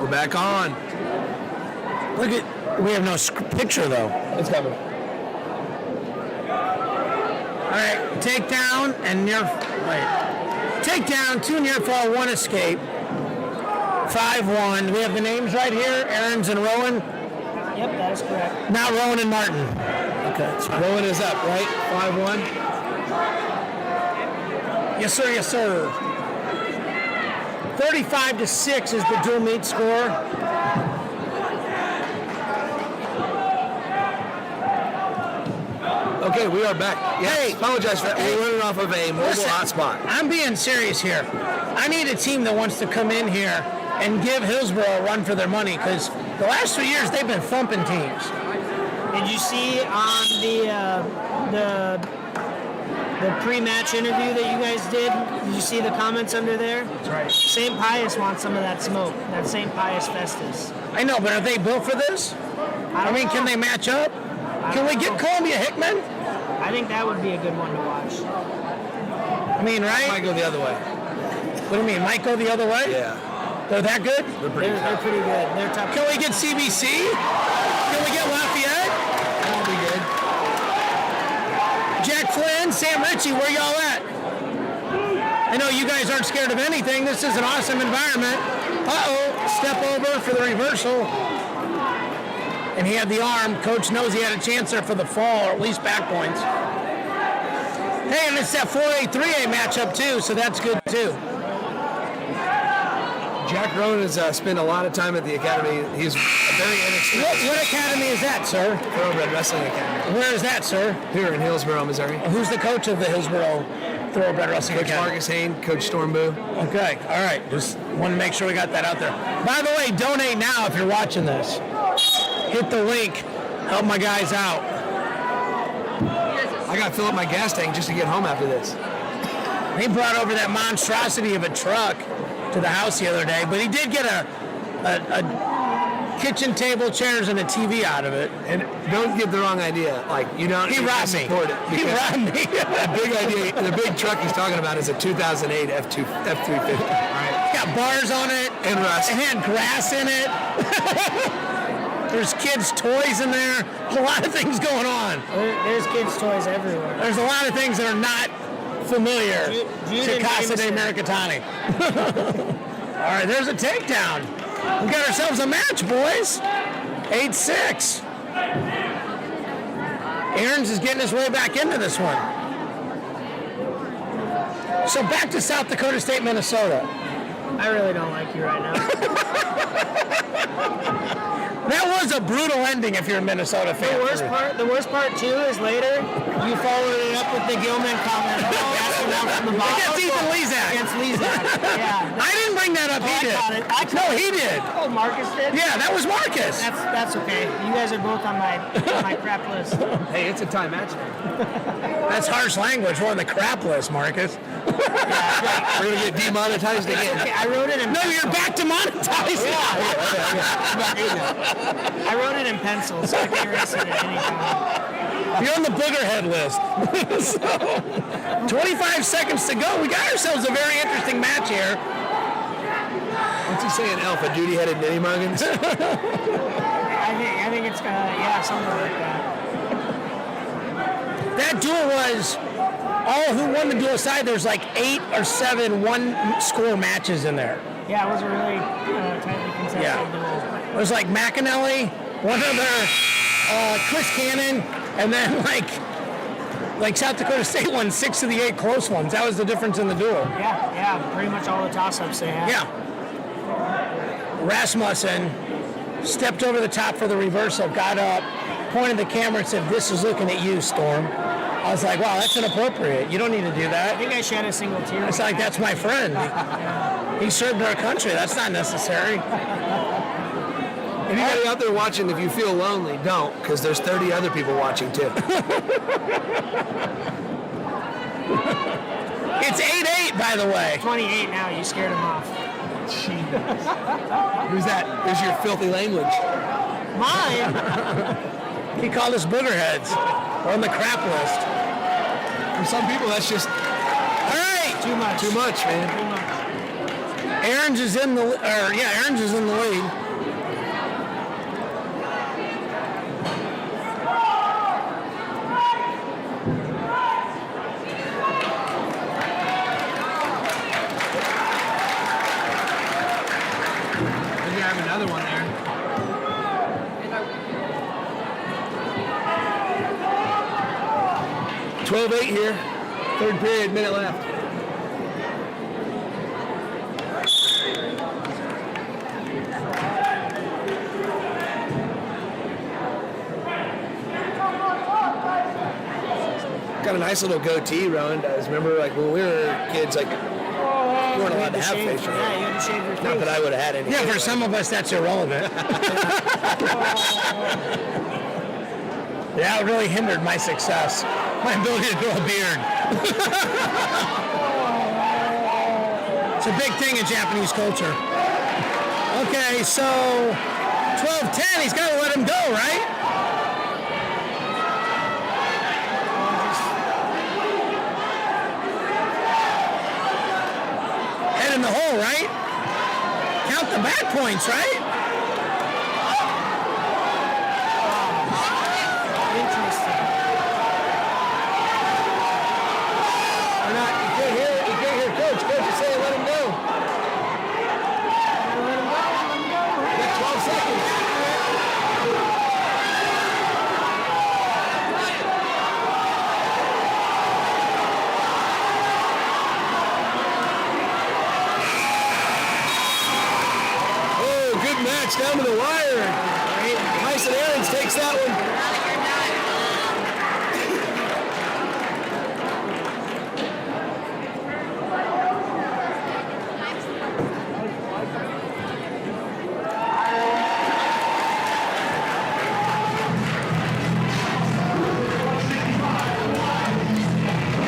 We're back on. Look at, we have no picture though. It's coming. All right, takedown and near, wait. Takedown, 2 near fall, 1 escape. 5-1. We have the names right here, Aarons and Rowan. Yep, that is correct. Not Rowan and Martin. Okay. Rowan is up, right? 5-1. Yes, sir. Yes, sir. 35-6 is the dual meet score. Okay, we are back. Yes, Hey. apologize for that. We're running off of a mobile hotspot. I'm being serious here. I need a team that wants to come in here and give Hillsboro a run for their money, because the last 2 years they've been thumping teams. Did you see on the pre-match interview that you guys did? Did you see the comments under there? That's right. St. Pius wants some of that smoke, that St. Pius Festus. I know, but are they built for this? I mean, can they match up? Can we get Columbia Hickman? I think that would be a good one to watch. I mean, right? Might go the other way. What do you mean? Might go the other way? Yeah. They're that good? They're pretty They're pretty good. They're tough. Can we get CBC? Can we get Lafayette? That'll be good. Jack Flynn, Sam Ritchie, where y'all at? I know you guys aren't scared of anything. This is an awesome environment. Uh-oh, step over for the reversal. And he had the arm. Coach knows he had a chance there for the fall, or at least back points. Hey, and it's that 4A, 3A matchup too, so that's good too. Jack Rowan has spent a lot of time at the academy. He's very inexperienced. What academy is that, sir? Thoroughbred Wrestling Academy. Where is that, sir? Here in Hillsboro, Missouri. Who's the coach of the Hillsboro Thoroughbred Wrestling Coach Academy? Marcus Hain, Coach Stormboo. Okay, all right. Just want to make sure we got that out there. By the way, donate now if you're watching this. Hit the link. Help my guys out. I got to fill up my gas tank just to get home after this. He brought over that monstrosity of a truck to the house the other day, but he did get a kitchen table, chairs, and a TV out of it. And don't get the wrong idea. Like, you don't He robbed me. support it. He robbed me. The big truck he's talking about is a 2008 F350. All right. Got bars on it. And rust. It had grass in it. There's kids' toys in there. There's a lot of things going on. There's kids' toys everywhere. There's a lot of things that are not familiar Jude to Casa de Mercatani. All right, there's a takedown. We got ourselves a match, boys. 8-6. Aarons is getting his way back into this one. So back to South Dakota State, Minnesota. I really don't like you right now. That was a brutal ending if you're a Minnesota fan. The worst part too is later you followed it up with the Gilman comment. Asking out from the bottom. Against Ethan Lezak. Against Lezak. Yeah. I didn't bring that up. He did. No, he did. Oh, Marcus did. Yeah, that was Marcus. That's okay. You guys are both on my crap list. Hey, it's a tie match now. That's harsh language. We're on the crap list, Marcus. We're going to get demonetized again. Okay, I wrote it in. No, you're back to monetizing. I wrote it in pencil, so I can erase it at any time. You're on the boogerhead list. So, 25 seconds to go. We got ourselves a very interesting match here. What's he saying, Alpha? Duty-headed nitty muggins? I think it's something like that. That duel was all who won the duel aside. There's like 8 or 7 one-score matches in there. Yeah, it was a really tightly contested duel. It was like McAnally, one other, Chris Cannon, and then like South Dakota State won 6 of the 8 close ones. That was the difference in the duel. Yeah, pretty much all the toss-ups they had. Yeah. Rasmussen stepped over the top for the reversal, got up, pointed the camera and said, "This is looking at you, Storm." I was like, wow, that's inappropriate. You don't need to do I that. think I shed a single tear. It's like, that's my friend. He served our country. That's not necessary. Anybody out there watching, if you feel lonely, don't, because there's 30 other people watching too. It's 8-8, by the way. 28 now. You scared him off. Who's that? There's your filthy language. Mine? He called us boogerheads. We're on the crap list. For some people, that's just All right. Too much. too much, man. Too much. Aaron's is in the lead. You have another one there. 12-8 here. Third period, minute left. Got a nice little goatee, Rowan does. Remember, like when we were kids, like we weren't allowed to have facial hair. Yeah, you had to shave your face. Not that I would have had any. Yeah, for some of us that's irrelevant. Yeah, it really hindered my success. My ability to grow a beard. It's a big thing in Japanese culture. Okay, so 12-10, he's got to let him go, right? Head in the hole, right? Count the back points, right? Interesting. Or not, you can't hear Coach. Coach is saying let him go. Let him go. You got 12 seconds. Oh, good match down to the wire. Tyson Aarons takes that one.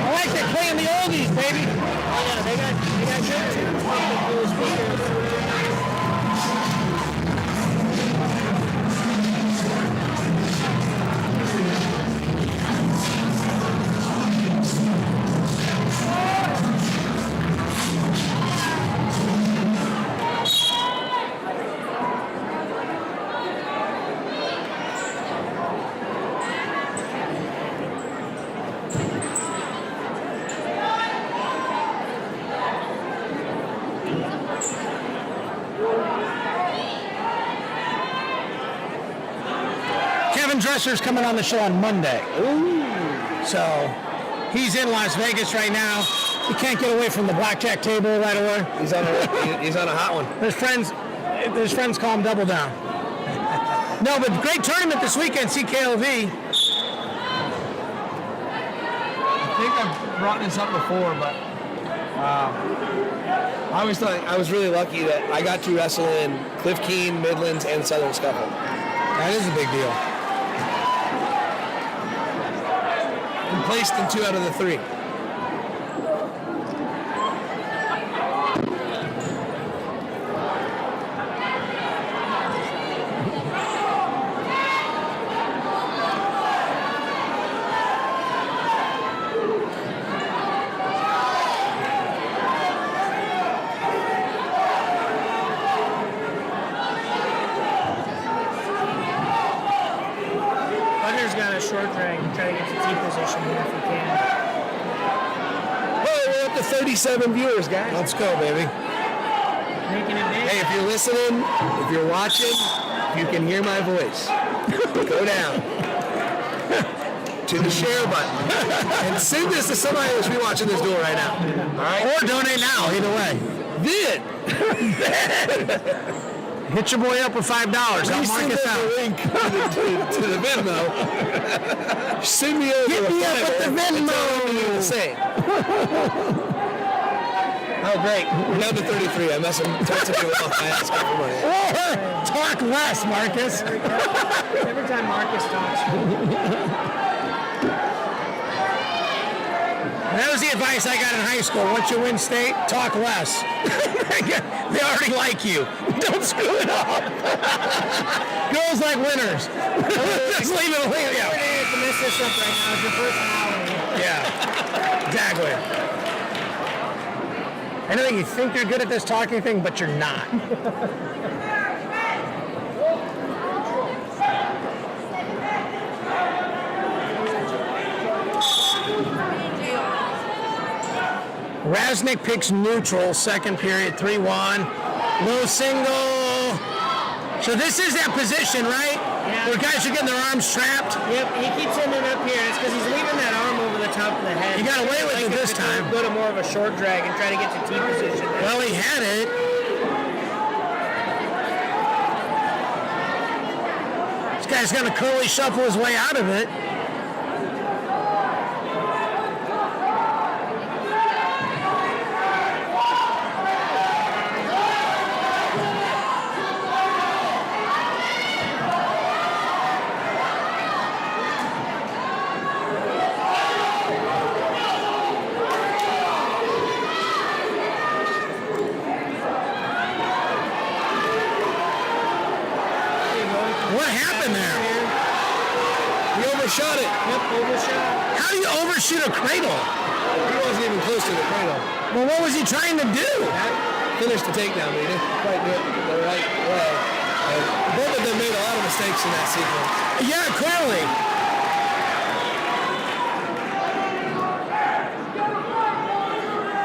I like that playing the oldies, baby. Oh yeah, they got good tunes with the cool speakers. Kevin Dresser's coming on the show on Monday. Ooh. So he's in Las Vegas right now. He can't get away from the blackjack table right away. He's on a hot one. His friends call him Double Down. No, but great tournament this weekend, CKLV. I think I've brought this up before, but I always thought I was really lucky that I got to wrestle in Cliff Keene, Midlands, and Southern Scuffle. That is a big deal. And placed in 2 out of the 3. Butler's got a short drag to try to get to T position here if he can. Oh, we're up to 37 viewers, guys. Let's go, baby. Making it big. Hey, if you're listening, if you're watching, if you can hear my voice, go down to the share button and send this to somebody that's watching this duel right now. All right? Or donate now, either way. Then Hit your boy up with $5. I'll mark send us the out. link to the Venmo. Send me over. Hit me up with the Venmo. The same. Oh, great. We're down to 33. I must have texted you off. I asked for money. Or talk less, Marcus. Every time Marcus talks. That was the advice I got in high school. Once you win state, talk less. They already like you. Don't screw it up. Girls like winners. Just leave it alone. You're to miss this up right now. It's your personality. Yeah, exactly. I know you think you're good at this talking thing, but you're not. Rasnick picks neutral, second period, 3-1. Low single. So this is that position, right? Yeah. Where guys are getting their arms trapped. Yep, he keeps ending up here. It's because he's leaving that arm over the top of the head. He got away with it this time. Go to more of a short drag and try to get to T position. Well, he had it. This guy's going to curly shuffle his way out of it. What happened there? He overshot it. Yep, overshot. How do you overshoot a cradle? He wasn't even close to the cradle. Well, what was he trying to do? Finished the takedown, but he didn't quite do it the right way. And both of them made a lot of mistakes in that sequence. Yeah, clearly.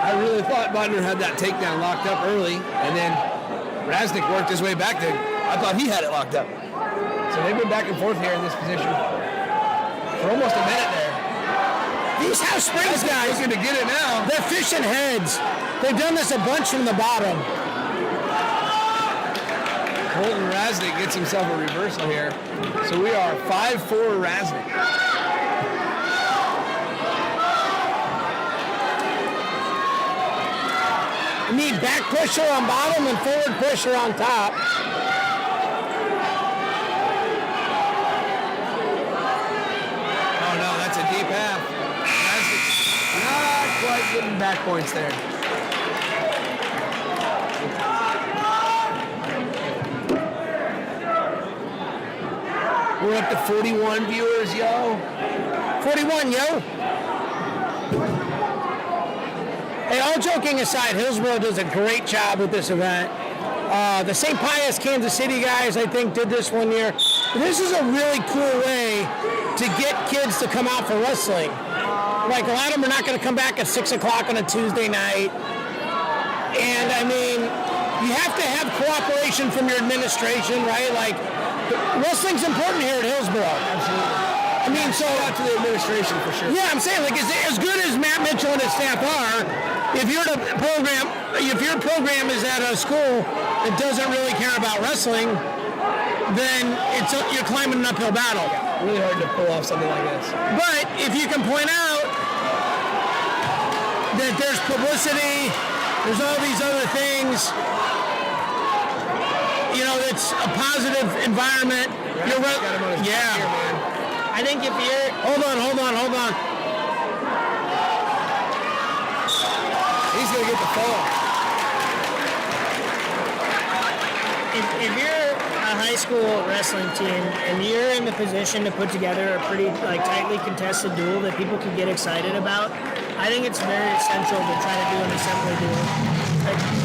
I really thought Bodner had that takedown locked up early, and then Rasnick worked his way back to. I thought he had it locked up. So they've been back and forth here in this position for almost a minute there. These House Springs guys, Looking to get it now. they're fishing heads. They've done this a bunch from the bottom. Colton Rasnick gets himself a reversal here. So we are 5-4 Rasnick. You need back pusher on bottom and forward pusher on top. Oh no, that's a deep half. Rasnick not quite getting back points there. We're up to 41 viewers, yo. 41, yo. Hey, all joking aside, Hillsboro does a great job with this event. The St. Pius, Kansas City guys, I think, did this one year. This is a really cool way to get kids to come out for wrestling. Like, a lot of them are not going to come back at 6 o'clock on a Tuesday night. And, I mean, you have to have cooperation from your administration, right? Like, wrestling's important here at Hillsboro. Absolutely. I mean, so... Shout out to the administration for sure. Yeah, I'm saying, like, as good as Matt Mitchell and his staff are, if your program is at a school that doesn't really care about wrestling, then you're climbing an uphill battle. Really hard to pull off something like this. But if you can point out that there's publicity, there's all these other things, you know, it's a positive environment. I think if you're... Hold on. He's going to get the fall. If you're a high school wrestling team and you're in the position to put together a pretty tightly contested duel that people can get excited about, I think it's very essential to try to do an assembly duel.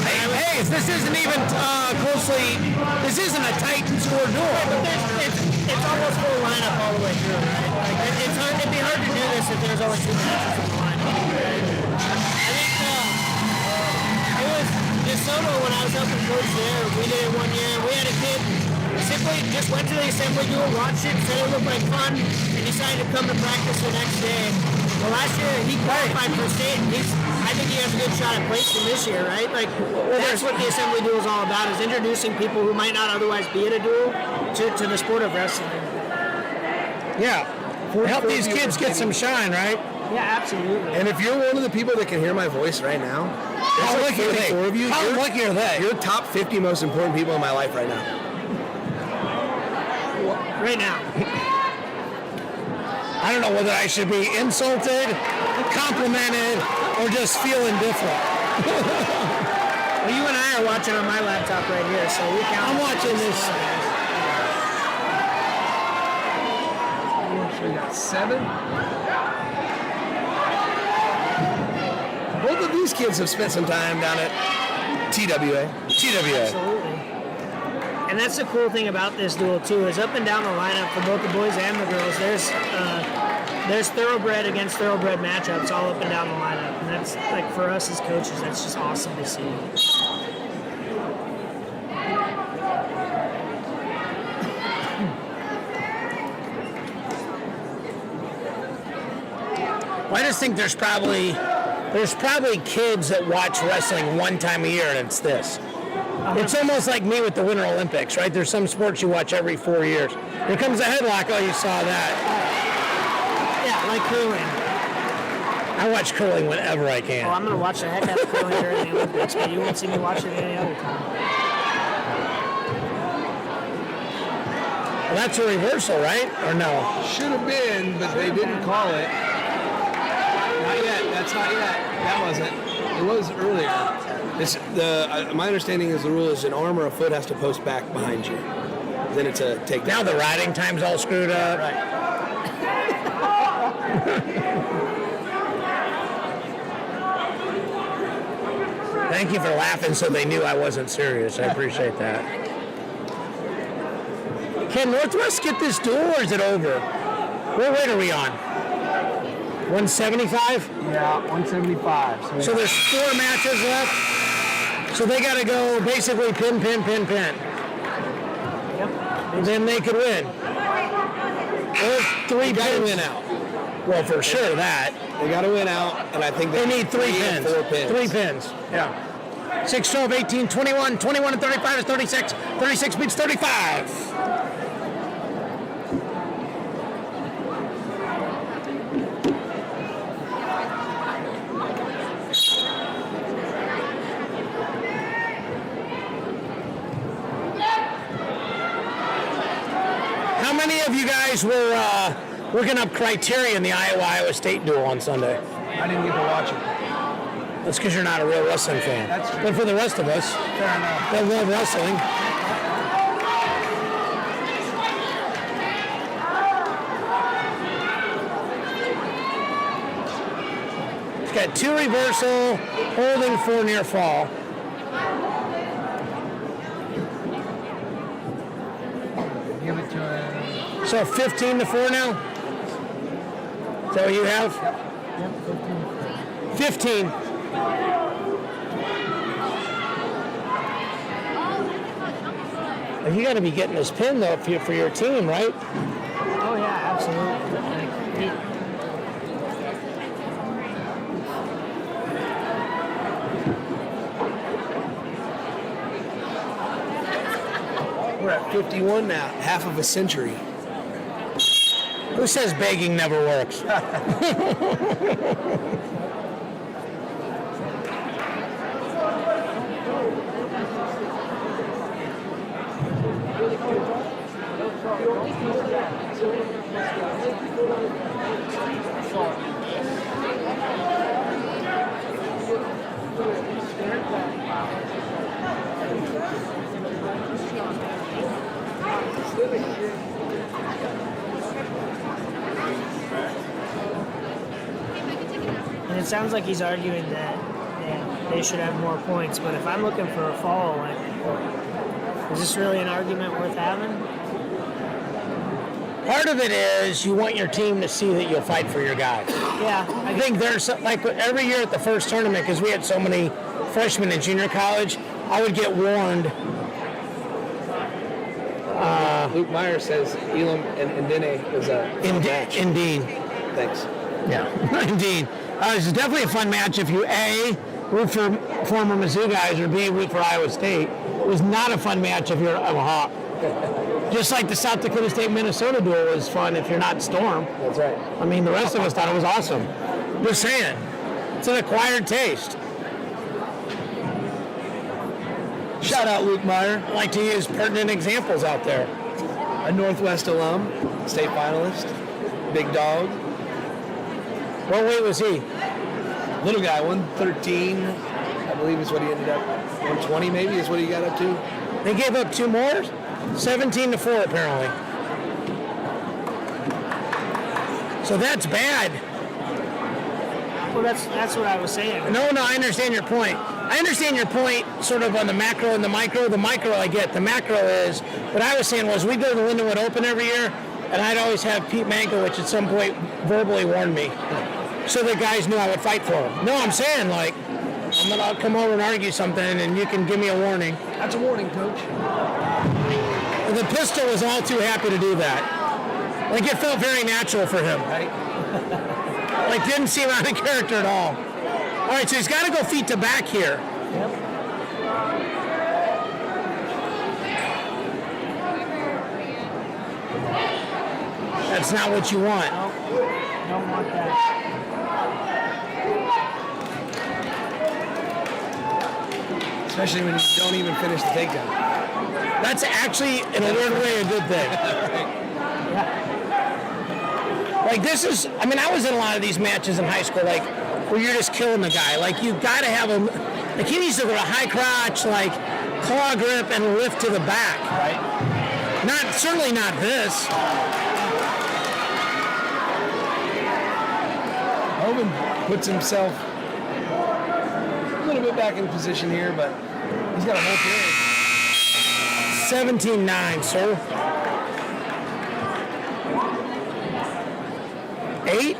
Hey, this isn't even this isn't a tight score duel. But it's almost full lineup all the way through, right? It'd be hard to do this if there's only 2 matches in the lineup. I think it was DeSoto when I was up in coach there. We did it one year. We had a kid simply just went to the assembly duel, watched it, said it looked like fun, and decided to come to practice the next day. Well, last year he qualified for state, and I think he has a good shot at placing this year, right? That's what the assembly duel is all about, is introducing people who might not otherwise be at a duel to the sport of wrestling. Yeah. Help these kids get some shine, right? Yeah, absolutely. And if you're one of the people that can hear my voice right now, How there's lucky are they? 44 of you. How lucky are they? You're top 50 most important people in my life right now. Right now. I don't know whether I should be insulted, complimented, or just feel indifferent. Well, you and I are watching on my laptop right here, so we count. I'm watching this. We got 7. Both of these kids have spent some time down at TWA. Absolutely. And that's the cool thing about this duel too, is up and down the lineup for both the boys and the girls, there's thoroughbred against thoroughbred matchups all up and down the lineup. And that's, like, for us as coaches, that's just awesome to see. Well, I just think there's probably kids that watch wrestling one time a year, and it's this. It's almost like me with the Winter Olympics, right? There's some sports you watch every 4 years. Here comes a headlock. Oh, you saw that. Yeah, like curling. I watch curling whenever I can. Well, I'm going to watch the heck out of curling during the Olympics, but you won't see me watch it any other time. Well, that's a reversal, right? Or no? Should have been, but they didn't call it. Not yet. That's not yet. That wasn't. It was earlier. My understanding is the rule is an arm or a foot has to post back behind you. Then it's a takedown. Now the riding time's all screwed up. Right. Thank you for laughing so they knew I wasn't serious. I appreciate that. Can Northwest get this duel or is it over? What weight are we on? 175? Yeah, 175. So there's 4 matches left. So they got to go basically pin. Yep. Then they could win. Or 3 Got to pins. win out. Well, for sure that. They got to win out, and I think They need 3 pins. 4 pins. 3 pins. Yeah. 6, 12, 18, 21. 21 and 35 is 36. 36 beats 35. How many of you guys were looking up criteria in the Iowa State duel on Sunday? I didn't get to watch it. That's because you're not a real wrestling fan. That's true. But for the rest of us, Fair enough. that love wrestling. It's got 2 reversal, holding 4 near fall. Give it to him. So 15 to 4 now? Is that what you have? Yep, 15. 15. You got to be getting this pin though for your team, right? Oh, yeah, absolutely. We're at 51 now, half of a century. Who says begging never works? And it sounds like he's arguing that they should have more points, but if I'm looking for a fall, like, is this really an argument worth having? Part of it is you want your team to see that you'll fight for your guys. Yeah, I think there's like every year at the first tournament, because we had so many freshmen in junior college, I would get warned. Luke Meyer says Elam and Dene is a match. Indeed. Thanks. Yeah, indeed. It's definitely a fun match if you A, root for former Mizzou guys, or B, root for Iowa State. It was not a fun match if you're a Hawk. Just like the South Dakota State-Minnesota duel was fun if you're not Storm. That's right. I mean, the rest of us thought it was awesome. Just saying. It's an acquired taste. Shout out Luke Meyer, I like to use pertinent examples out there. a Northwest alum, state finalist, big dog. What weight was he? Little guy, 113, I believe is what he ended up. 120 maybe is what he got up to. They gave up 2 more? 17 to 4 apparently. So that's bad. Well, that's what I was saying. No, I understand your point. I understand your point sort of on the macro and the micro. The micro I get. The macro is, what I was saying was we go to the Lindenwood Open every year, and I'd always have Pete Mankiewicz at some point verbally warn me. So the guys knew I would fight for him. No, I'm saying, like, I'm going to come over and argue something, and you can give me a warning. That's a warning, Coach. The pistol was all too happy to do that. Like, it felt very natural for him. Right? Like, didn't seem out of character at all. All right, so he's got to go feet to back here. Yep. That's not what you want. Nope. Don't want that. Especially when you don't even finish the takedown. That's actually, in a weird way, a good thing. Like, this is, I mean, I was in a lot of these matches in high school, like, where you're just killing the guy. Like, you've got to have him, like, he needs to go to high crotch, like, claw grip, and lift to the back. Right. Certainly not this. Hogan puts himself a little bit back in position here, but he's got a whole period. 17-9, sir. 8?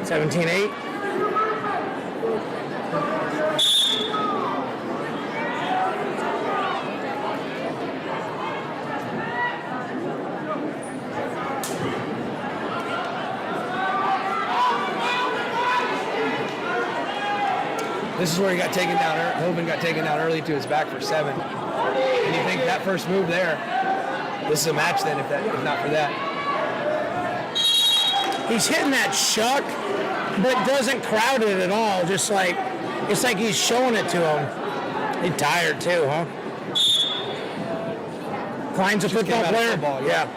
17-8. This is where he got taken down. Hoban got taken down early to his back for 7. And you think that first move there, this is a match then if not for that. He's hitting that shuck, but doesn't crowd it at all. Just like, it's like he's showing it to him. He's tired too, huh? Klein's a football player? Football, yeah.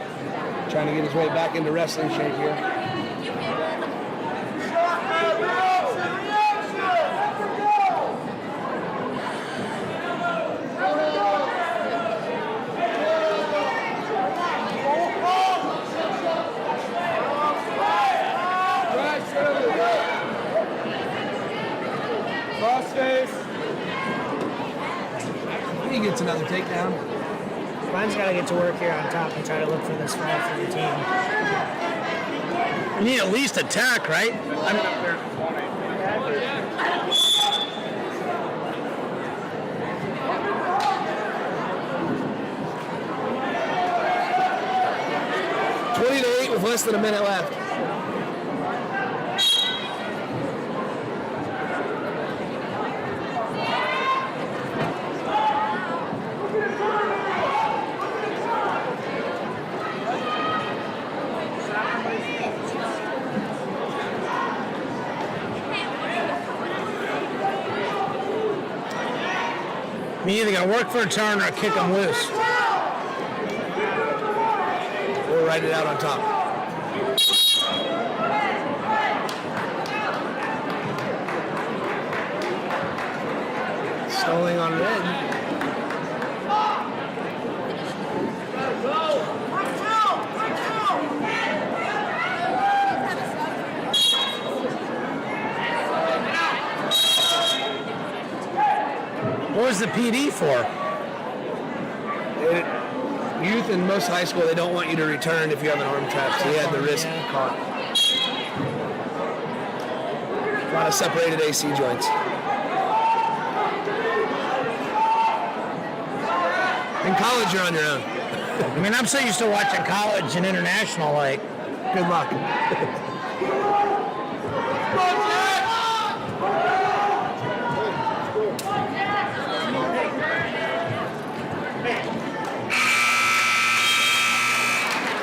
Trying to get his way back into wrestling shape here. He gets another takedown. Klein's got to get to work here on top and try to look for this foul for the team. You need at least attack, right? I'm 20-8 with less than a minute left. I mean, either got to work for a turn or kick him loose. Or ride it out on top. Stalling on red. What was the PD for? Youth in most high school, they don't want you to return if you have an arm trap, so he had the wrist caught. A lot of separated AC joints. In college, you're on your own. I mean, I'm so used to watching college and international, like, Good luck.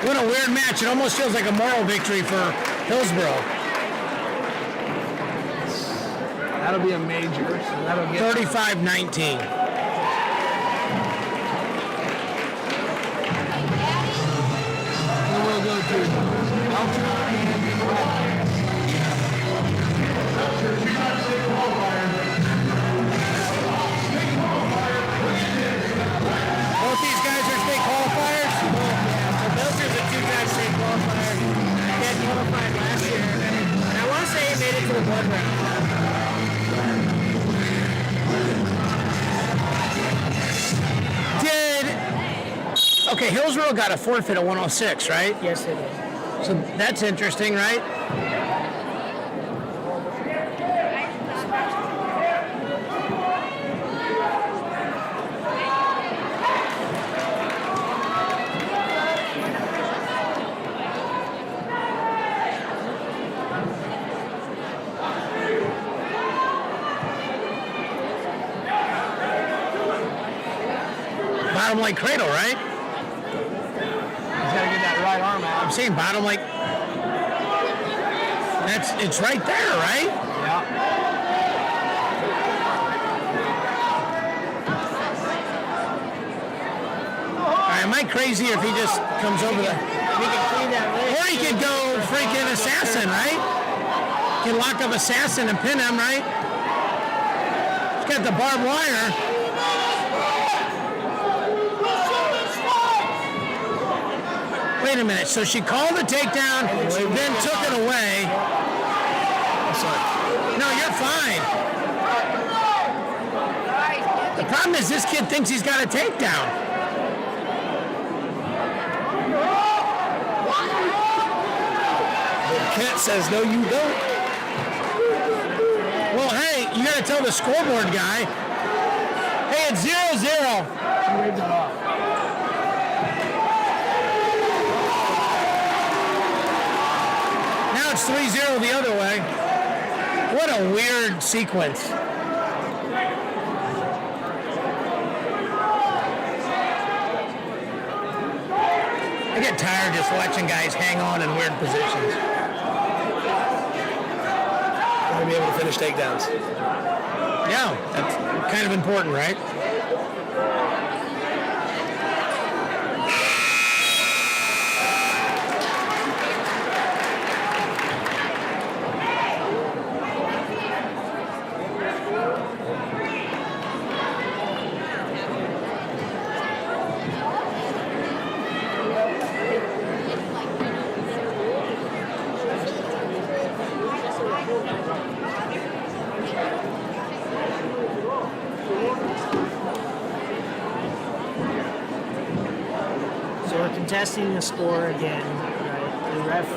what a weird match. It almost feels like a moral victory for Hillsboro. That'll be a major. So that'll get 35-19. We'll go to Both these guys are state qualifiers. Yeah, so Belcher's a 2-time state qualifier. He had qualified last year. Okay, Hillsboro got a forfeit at 106, right? Yes, it is. So that's interesting, right? Bottom like cradle, right? He's got to get that right arm out. I'm saying bottom like. It's right there, right? Yeah. Am I crazy if he just comes over the... He can clean that leg. Or he could go freaking assassin, right? He can lock up assassin and pin him, right? He's got the barbed wire. Wait a minute. So she called the takedown, then took it away. Sorry. No, you're fine. The problem is this kid thinks he's got a takedown. Kent says, no, you don't. Well, hey, you got to tell the scoreboard guy. Hey, it's 0-0. Now it's 3-0 the other way. What a weird sequence. I get tired just watching guys hang on in weird positions. Got to be able to finish takedowns. Yeah, that's kind of important, right? So we're contesting the score again. Right? The ref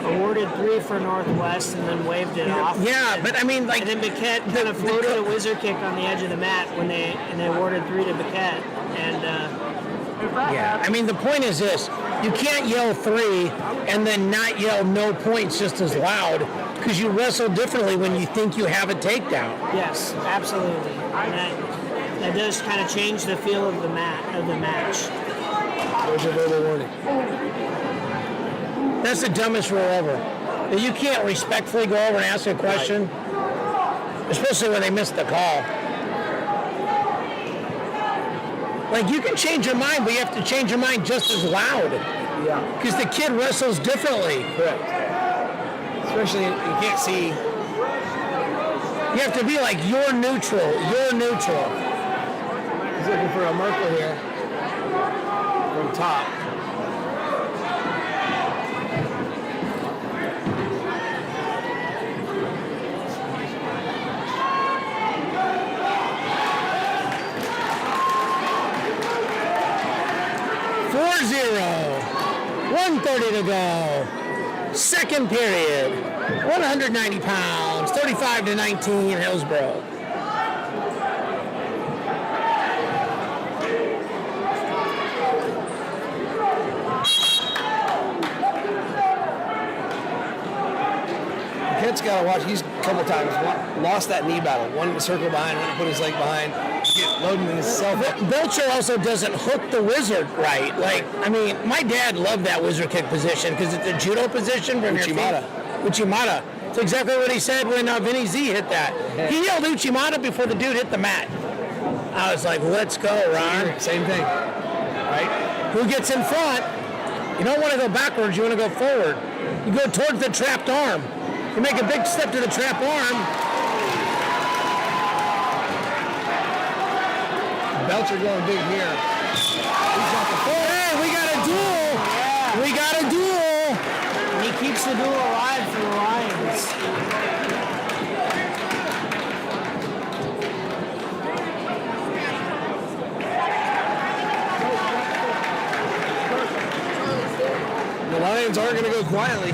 awarded 3 for Northwest and then waved it off. Yeah, but I mean, like, And then Biquette kind of floated a whizzer kick on the edge of the mat when they awarded 3 to Biquette. And yeah, I mean, the point is this. You can't yell 3 and then not yell no points just as loud because you wrestle differently when you think you have a takedown. yes, absolutely. And that does kind of change the feel of the match. There's your verbal warning. That's the dumbest rule ever. That you can't respectfully go over and ask a question, especially when they missed the call. Like, you can change your mind, but you have to change your mind just as loud. Yeah. Because the kid wrestles differently. Correct. Especially, you can't see. You have to be like, you're neutral. You're neutral. He's looking for a Merkel here. From top. .130 to go. Second period. 190 pounds. 35-19 Hillsboro. Kent's got to watch. He's a couple times lost that knee battle. One to circle behind, one to put his leg behind. Get loading himself. Belcher also doesn't hook the wizard right. Like, I mean, my dad loved that wizard kick position because it's a judo position from your feet. Uchimata. That's exactly what he said when Vinny Z hit that. He yelled Uchimata before the dude hit the mat. I was like, let's go, Ron. Same thing. Right? Who gets in front? You don't want to go backwards, you want to go forward. You go towards the trapped arm. You make a big step to the trap arm. Belcher going big here. He's got the foot. Hey, we got a duel. Yeah. We got a duel. And he keeps the duel alive for the Lions. aren't going to go quietly.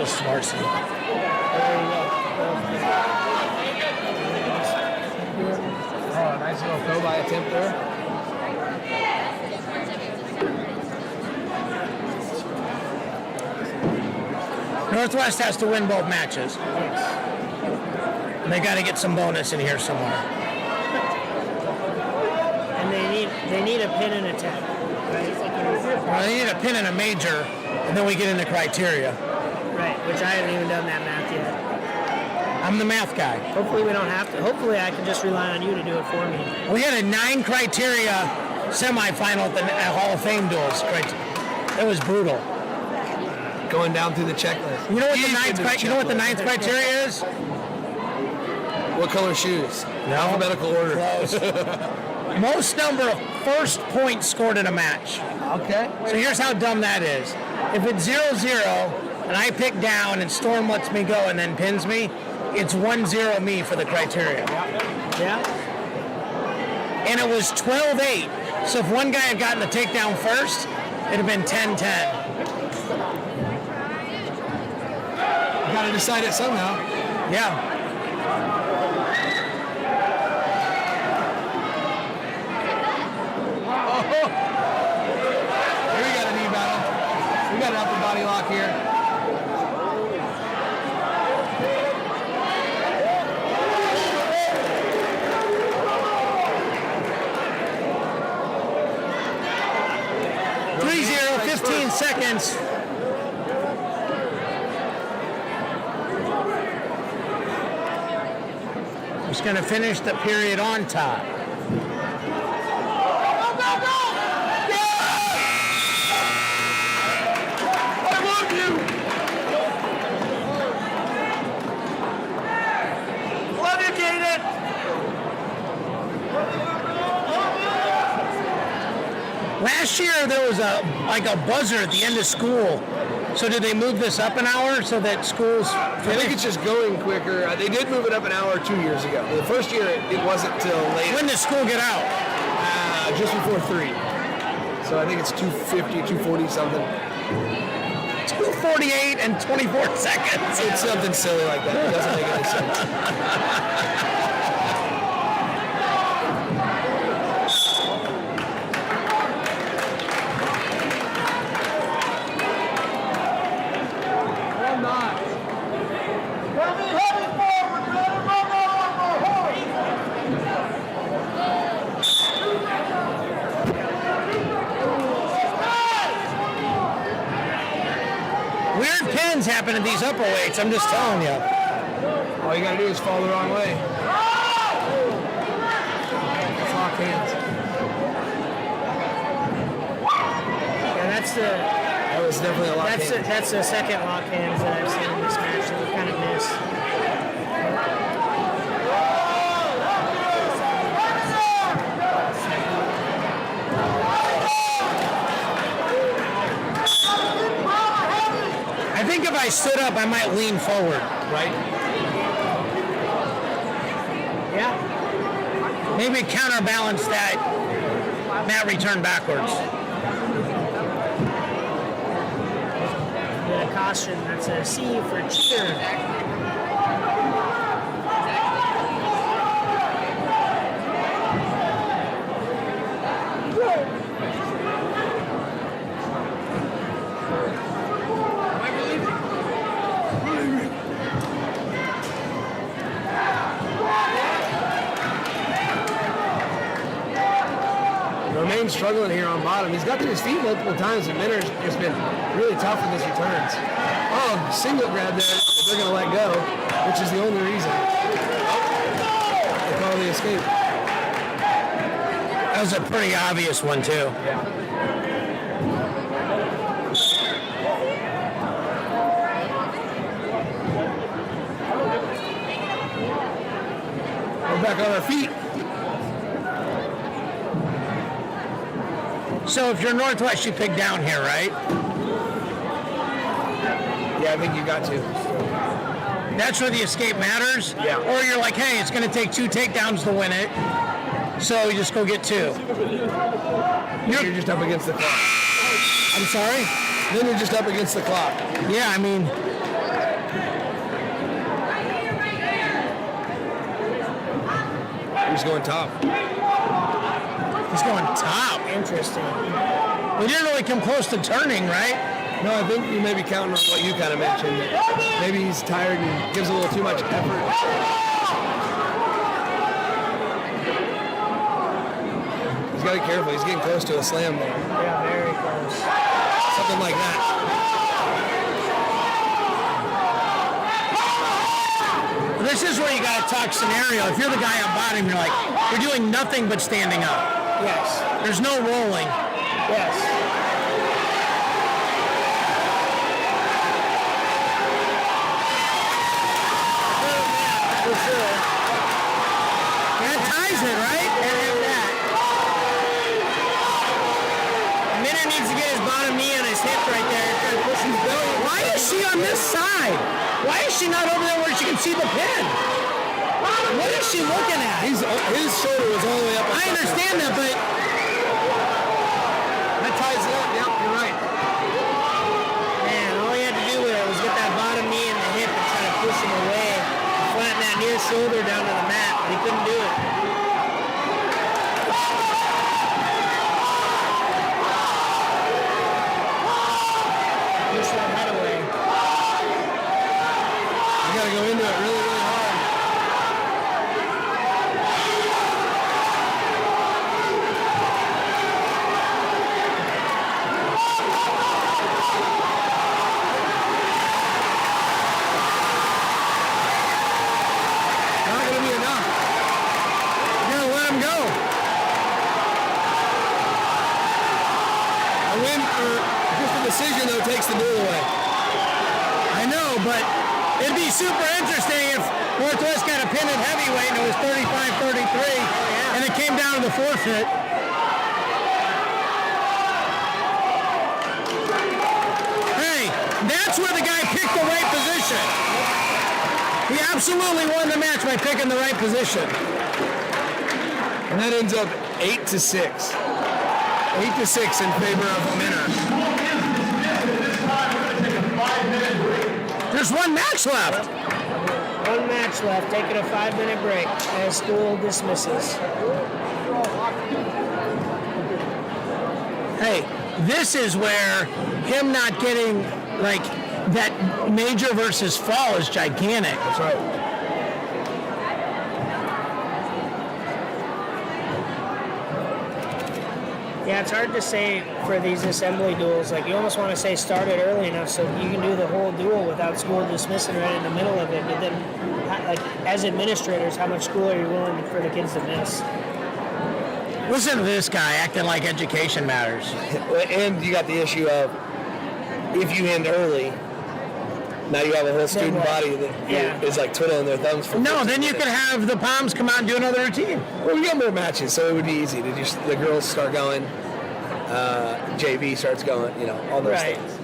Smart. Oh, nice little throw-by attempt there. Northwest has to win both matches. And they got to get some bonus in here somewhere. And they need a pin and a 10. Right? Well, they need a pin and a major, and then we get into criteria. Right, which I haven't even done that math yet. I'm the math guy. Hopefully we don't have to. Hopefully I can just rely on you to do it for me. We had a 9 criteria semifinal at the Hall of Fame duels. It was brutal. Going down through the checklist. You know what the ninth criteria is? What color shoes? Alphabetical order. Close. Most number of first points scored in a match. Okay. So here's how dumb that is. If it's 0-0 and I pick down and Storm lets me go and then pins me, it's 1-0 me for the criteria. Yeah. And it was 12-8. So if one guy had gotten the takedown first, it'd have been 10-10. Got to decide it somehow. Yeah. Oh. Here we got a knee battle. We got an upper body lock here. .30, 15 seconds. Just going to finish the period on top. Last year there was a buzzer at the end of school. So did they move this up an hour so that schools? I think it's just going quicker. They did move it up an hour 2 years ago. The first year it wasn't till later. When did school get out? Just before 3. So I think it's 2:50, 2:40 something. 2:48 and 24 seconds. It's something silly like that. It doesn't make any sense. Weird pins happen at these upper weights, I'm just telling you. All you gotta do is fall the wrong way. Just lock hands. Yeah, that was definitely a lock hand. That's the second lock hands that I've seen in this match that we kind of missed. I think if I stood up, I might lean forward. Right? Yeah. Maybe counterbalance that mat return backwards. Get a caution. That's a C for cheater. Romain's struggling here on bottom. He's got to his feet multiple times, and Minner's just been really tough in his returns. Oh, singlet grab there that they're going to let go, which is the only reason. They call the escape. That was a pretty obvious one, too. Yeah. back on our feet. So if you're Northwest, you pick down here, right? Yeah, I think you got to. That's where the escape matters? Yeah. Or you're like, hey, it's going to take 2 takedowns to win it, so you just go get 2. You're just up against the clock. I'm sorry? Then you're just up against the clock. Yeah, I mean... He's going top. He's going top. Interesting. We didn't really come close to turning, right? No, I think you may be counting on what you kind of mentioned. Maybe he's tired and gives a little too much effort. He's got to be careful. He's getting close to a slam there. Yeah, very close. Something like that. This is where you got to talk scenario. If you're the guy on bottom, you're like, we're doing nothing but standing up. Yes. There's no rolling. Yes. For sure. That ties it, right? And have that. Minner needs to get his bottom knee on his hip right there. Try to push his belly. Why is she on this side? Why is she not over there where she can see the pin? What is she looking at? His shoulder was all the way up. I understand that, but That ties it up. Yep, you're right. Man, all he had to do with it was get that bottom knee in the hip and try to push him away. Flatten that near shoulder down to the mat, but he couldn't do it. Push that head away. You got to go into it really, really hard. Not going to be enough. you gotta let him go. A win or just a decision, though, takes the duel away. I know, but it'd be super interesting if Northwest got a pin at heavyweight and it was 35-33, and it came down to the forfeit. Hey, that's where the guy picked the right position. He absolutely won the match by picking the right position. And that ends up 8-6. 8-6 in favor of Minner. There's one match left. One match left, taking a 5-minute break as school dismisses. Hey, this is where him not getting, like, that major versus fall is gigantic. That's right. Yeah, it's hard to say for these assembly duels. Like, you almost want to say start it early enough so you can do the whole duel without school dismissing right in the middle of it. But then, like, as administrators, how much school are you willing for the kids to miss? Listen to this guy acting like education matters. And you got the issue of if you end early, now you have a whole student what? body that is like twiddling their thumbs for No, 15 then you minutes. could have the Palms come out and do another routine. Well, we got more matches, so it would be easy to just the girls start going, JV starts going, you know, all those Right. things.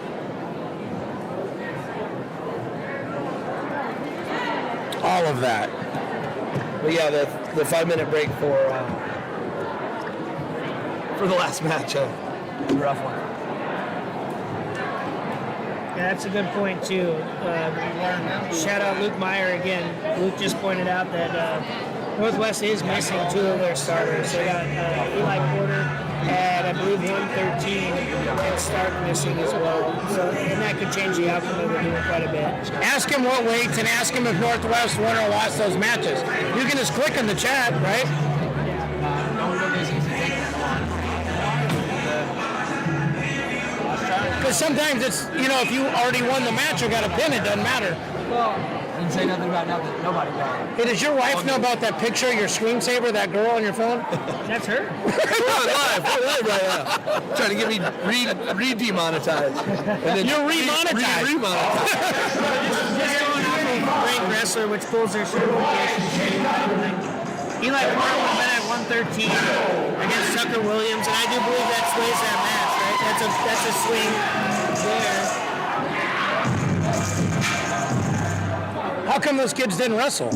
All of that. But yeah, the 5-minute break for the last match, a rough one. Yeah, that's a good point, too. Shout out Luke Meyer again. Luke just pointed out that Northwest is missing 2 of their starters. They got Eli Porter and I believe him 13 and Stark missing as well. So, and that could change the outcome of the duel quite a bit. Ask him what weights and ask him if Northwest won or lost those matches. You can just click in the chat, right? Because sometimes it's, you know, if you already won the match or got a pin, it doesn't matter. Well, didn't say nothing about nothing. Nobody got it. Hey, does your wife know about that picture of your screensaver, that girl on your phone? That's her. We're live right now. Trying to get me re-demonetized. And then You're remonetized. Re-monetized. Just going off of rank wrestler, which pulls their certification. Eli Porter would have been at 113 against Tucker Williams, and I do believe that sways that match, right? That's a swing there. How come those kids didn't wrestle?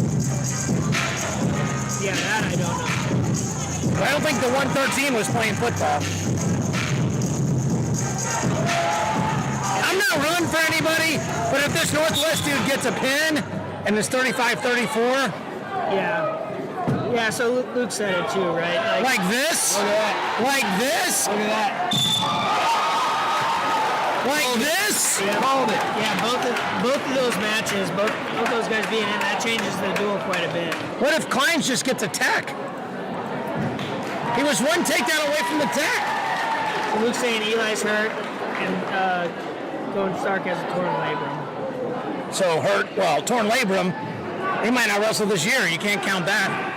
Yeah, that I don't know. I don't think the 113 was playing football. I'm not rooting for anybody, but if this Northwest dude gets a pin and it's 35-34, yeah. So Luke said it too, right? like this, Look at that. like this, Look at that. like this. Called it. Yeah, both of those matches, both those guys being in, that changes the duel quite a bit. What if Kleins just gets a tech? He was one takedown away from the tech. Luke's saying Eli's hurt, and Going Stark has a torn labrum. So torn labrum. He might not wrestle this year. You can't count that.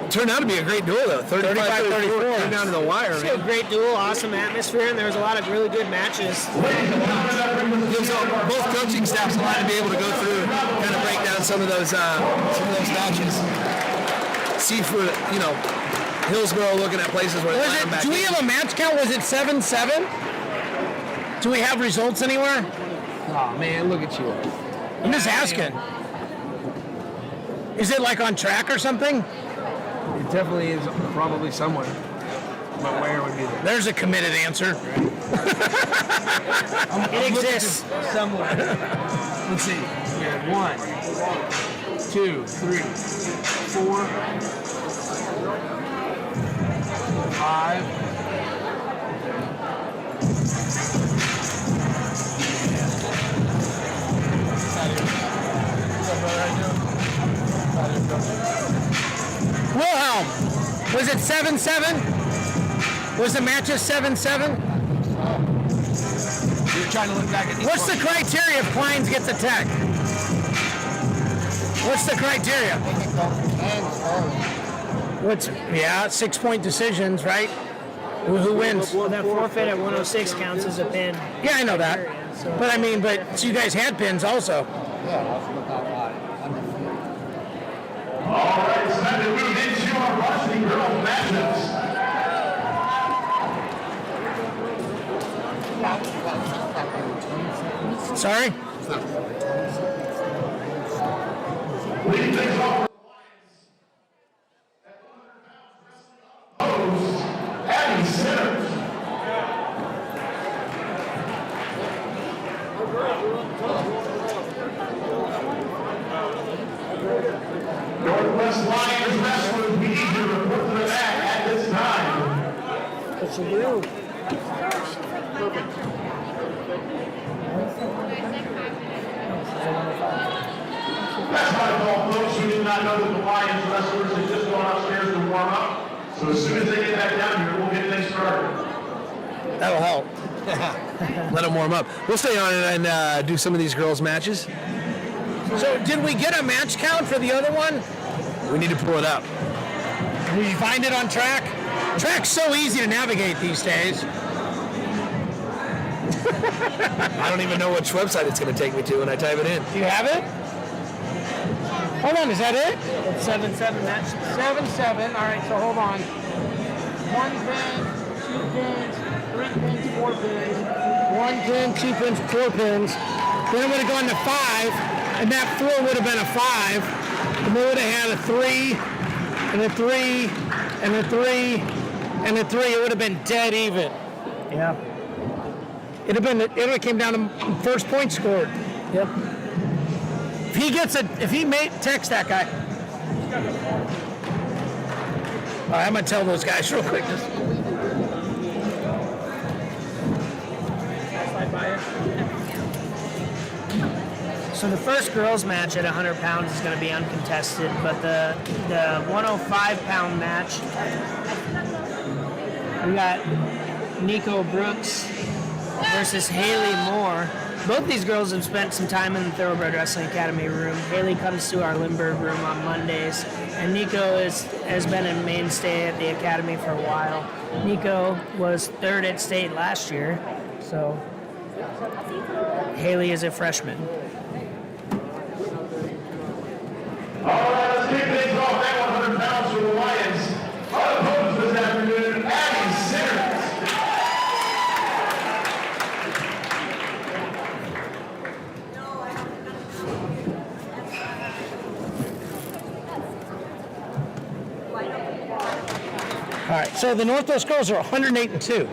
Turned out to be a great duel, though. 35-34. Came down to the wire, Still a man. great duel, awesome atmosphere, and there was a lot of really good matches. Gives both coaching staffs a lot to be able to go through and kind of break down some of those matches. See for, Hillsboro looking at places where Do we have a match count? Was it 7-7? Do we have results anywhere? Oh, man, look at you. I'm just asking. Is it like on track or something? It definitely is probably somewhere. But where would be there? There's a committed answer. It exists. Somewhere. Let's see. Here, 1, 2, 3, 4, 5. Wilhelm, was it 7-7? Was the match 7-7? You're trying to look back at these. What's the criteria if Kleins gets attacked? What's the criteria? 6-point decisions, right? Who wins? Well, that forfeit at 106 counts as a pin. Yeah, I know that. But so you guys had pins also. All right, it's time to move into our varsity girls matchups. Sorry? Leading things off for Hose, Abby Sinners. Northwest Lions wrestlers, we need you to report to the mat at this time. What's your deal? That's my fault, folks. We did not know that the Lions wrestlers had just gone upstairs to warm up. So as soon as they get back down here, we'll get things started. That'll help. Let them warm up. We'll stay on and do some of these girls' matches. So did we get a match count for the other one? We need to pull it up. Did you find it on track? Track's so easy to navigate these days. I don't even know which website it's going to take me to when I type it in. Do you have it? Hold on, is that it? It's 7-7 match. 7-7. All right, so hold on. 1 pin, 2 pins, 3 pins, 4 pins. 1 pin, 2 pins, 4 pins. Then it would have gone to 5, and that 4 would have been a 5. And we would have had a 3, and a 3, and a 3, and a 3. It would have been dead even. Yeah. It would have came down to first point scored. Yep. If he text that guy. All right, I'm gonna tell those guys real quick. So the first girls match at 100 pounds is going to be uncontested, but the 105-pound match, we got Nico Brooks versus Haley Moore. Both these girls have spent some time in the Thoroughbred Wrestling Academy room. Haley comes to our Lindbergh room on Mondays, and Nico has been a mainstay at the academy for a while. Nico was 3rd at state last year, so Haley is a freshman. All right, so the Northwest girls are 108-2.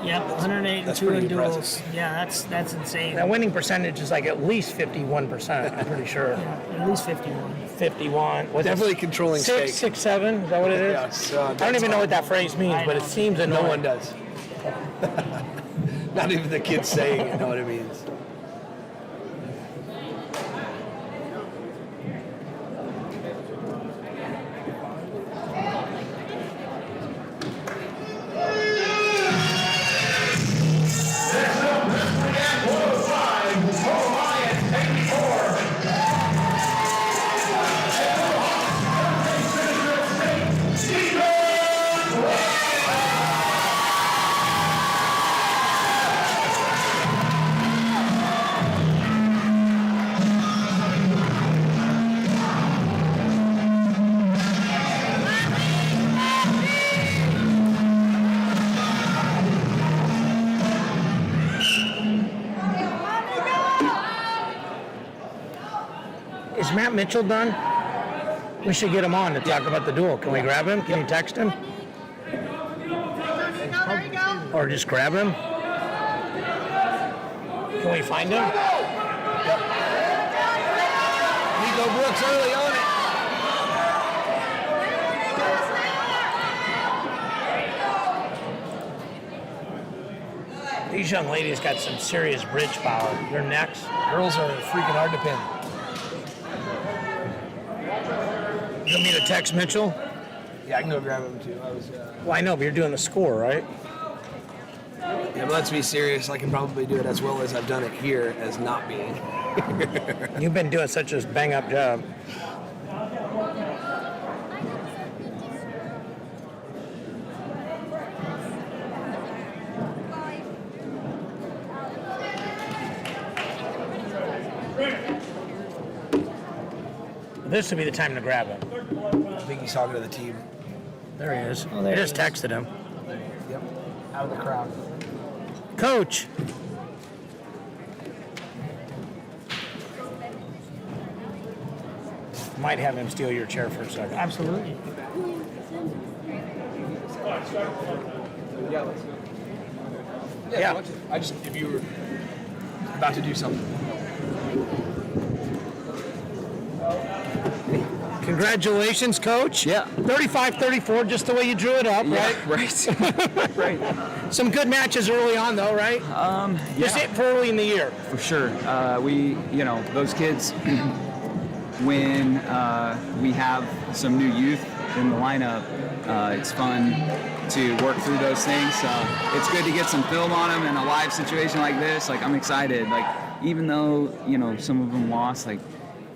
Yep, 108 and That's 2 pretty in duels. impressive. Yeah, that's insane. That winning percentage is like at least 51%, I'm pretty sure. Yeah, at least 51. 51. What's Definitely controlling Six, stake. 6, 7? Is that what it is? Yes, I don't even know what that phrase means, but it seems annoying. No one does. Not even the kids saying it know what it means. Is Matt Mitchell done? We should get him on to talk about the duel. Can we grab him? Can you text him? Or just grab him? Can we find him? Nico Brooks early on it. These young ladies got some serious bridge power. Their necks. Girls are freaking hard to pin. You want me to text Mitchell? Yeah, I can go grab him too. Well, I know, but you're doing the score, right? Yeah, but let's be serious. I can probably do it as well as I've done it here as not being. You've been doing such a bang-up job. This would be the time to grab him. I think he's talking to the team. There he is. Oh, there I just he is. texted him. Yep. Out of the crowd. Coach. Might have him steal your chair for a second. Absolutely. Yeah, let's go. Yeah. I just, if you were about to do something. Congratulations, Coach. Yeah. 35-34, just the way you drew it up, right? Right. Right. Some good matches early on, though, right? Just it for early in the year. For sure. Those kids, when we have some new youth in the lineup, it's fun to work through those things. It's good to get some film on them in a live situation like this. Like, I'm excited. Like, even though, some of them lost, like,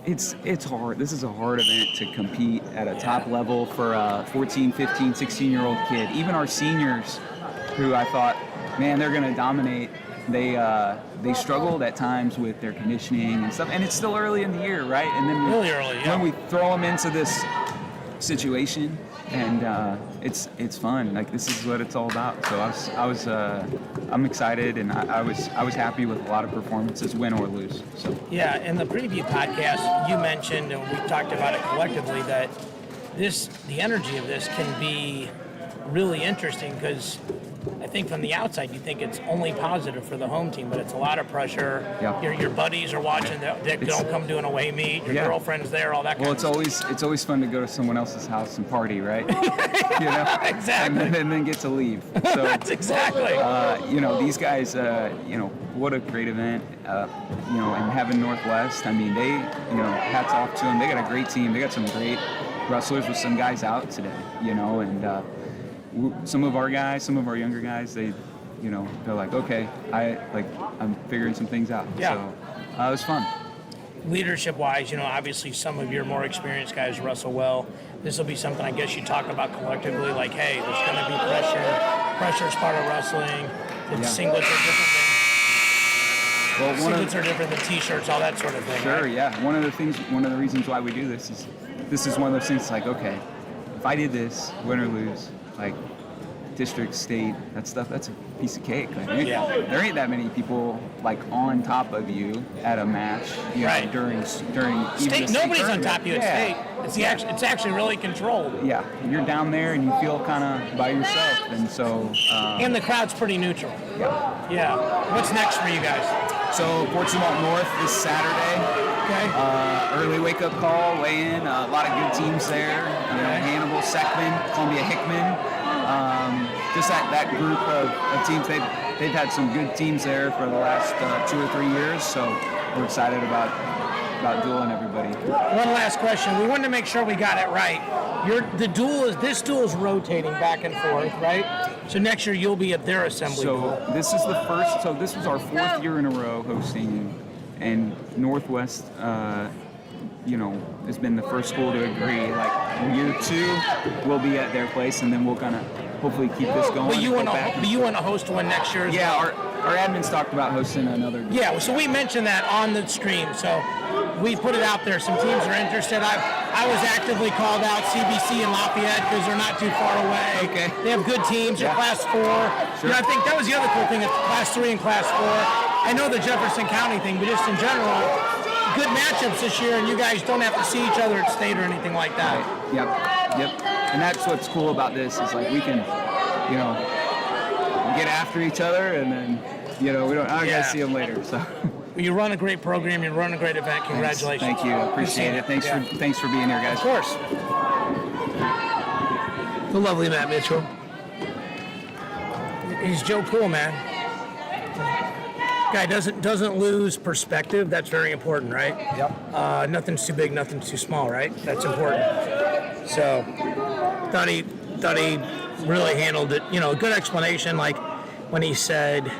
it's hard. This is a hard event to compete at a top level for a 14, 15, 16-year-old kid. Even our seniors, who I thought, man, they're going to dominate, they struggled at times with their conditioning and stuff. And it's still early in the year, right? And then Really early, yeah. when we throw them into this situation, and it's fun. Like, this is what it's all about. So I'm excited, and I was happy with a lot of performances, win or lose. So Yeah, in the preview podcast, you mentioned, and we talked about it collectively, that the energy of this can be really interesting because I think from the outside you think it's only positive for the home team, but it's a lot of pressure. Yeah. Your buddies are watching. They don't come to an away meet. Your Yeah. girlfriend's there. All that. well, kind of it's always fun to go to someone else's house and party, right? Exactly. And then get to leave. So That's exactly. these guys, what a great event. And having Northwest, I mean, they, hats off to them. They got a great team. They got some great wrestlers with some guys out today, and some of our guys, some of our younger guys, they're like, okay, I'm figuring some things out. Yeah. So it was fun. Leadership-wise, obviously some of your more experienced guys wrestle well. This will be something I guess you talk about collectively, like, hey, there's going to be pressure. Pressure's part of wrestling. The singlets are different than singlets are different than t-shirts, all that sort of thing. Sure, right? yeah. One of the reasons why we do this is one of those things like, okay, if I did this, win or lose, like, district, state, that stuff, that's a piece of cake. Like, there ain't that many people like on top of you at a match, you know, during even state. the Nobody's state on top of you at state. It's actually really controlled. Yeah, you're down there and you feel kind of by yourself, and so. And the crowd's pretty neutral. Yeah. What's next for you guys? So Portsmouth North this Saturday. Okay. Early wake-up call, weigh-in. A lot of good teams there. Hannibal, Seckman, Columbia Hickman. Just that group of teams. They've had some good teams there for the last 2 or 3 years. So we're excited about dueling everybody. One last question. We wanted to make sure we got it right. This duel is rotating back and forth, right? So next year you'll be at their assembly duel. So this is the first. So this was our 4th year in a row hosting, and Northwest, has been the first school to agree. Like year 2, we'll be at their place, and then we'll kind of hopefully keep this going. But you want to host one next year? Yeah, our admins talked about hosting another. Yeah, so we mentioned that on the stream. So we put it out there. Some teams are interested. I was actively called out, CBC and Lafayette, because they're not too far away. Okay. They have good teams. They're Class 4. Sure. I think that was the other cool thing, Class 3 and Class 4. I know the Jefferson County thing, but just in general, good matchups this year, and you guys don't have to see each other at state or anything like that. Right. Yep. And that's what's cool about this is like we can, get after each other, and then, I don't gotta see them later. So. You run a great program. You run a great event. Congratulations. Thank you. Appreciate it. Thanks for being here, guys. Of course. The lovely Matt Mitchell. He's Joe Cool, man. Guy doesn't lose perspective. That's very important, right? Yep. Nothing's too big, nothing's too small, right? That's important. So thought he really handled it. A good explanation, like when he said,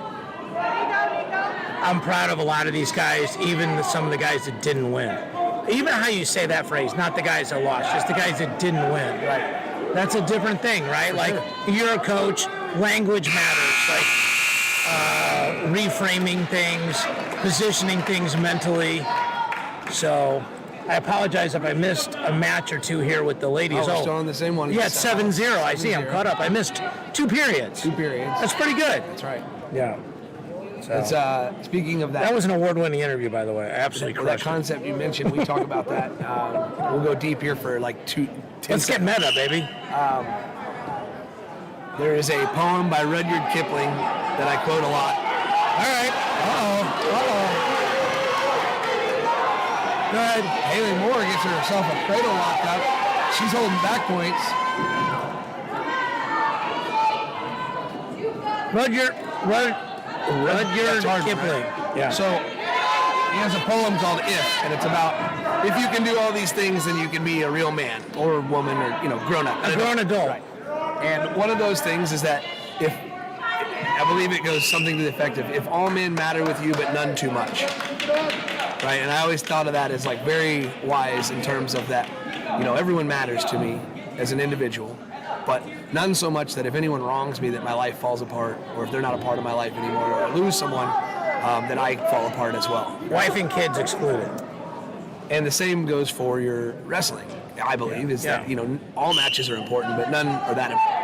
I'm proud of a lot of these guys, even some of the guys that didn't win. Even how you say that phrase, not the guys that lost, just the guys that didn't win. Right. That's a different thing, right? For like, sure. You're a coach, language matters. Like, reframing things, positioning things mentally. So I apologize if I missed a match or two here with the ladies. We're still on the same one. Yeah, it's 7-0. I see. I'm caught up. I missed 2 periods. 2 periods. That's pretty good. That's right. Yeah. So. It's speaking of that. That was an award-winning interview, by the way. I absolutely that crushed it. concept you mentioned. We talk about that. We'll go deep here for like 10 Let's get meta, baby. There is a poem by Rudyard Kipling that I quote a lot. All right. Good. Haley Moore gets herself a cradle locked up. She's holding back points. Rudyard Hard, Kipling. right? Yeah. So he has a poem called If, and it's about if you can do all these things, then you can be a real man or woman or grown up. A grown adult. Right. And one of those things is that I believe it goes something to the effect of if all men matter with you, but none too much. Right, and I always thought of that as like very wise in terms of that, everyone matters to me as an individual, but none so much that if anyone wrongs me that my life falls apart, or if they're not a part of my life anymore, or I lose someone, then I fall apart as well. Wife and kids excluded. And the same goes for your wrestling, I believe, is that, all matches are important, but none are that important.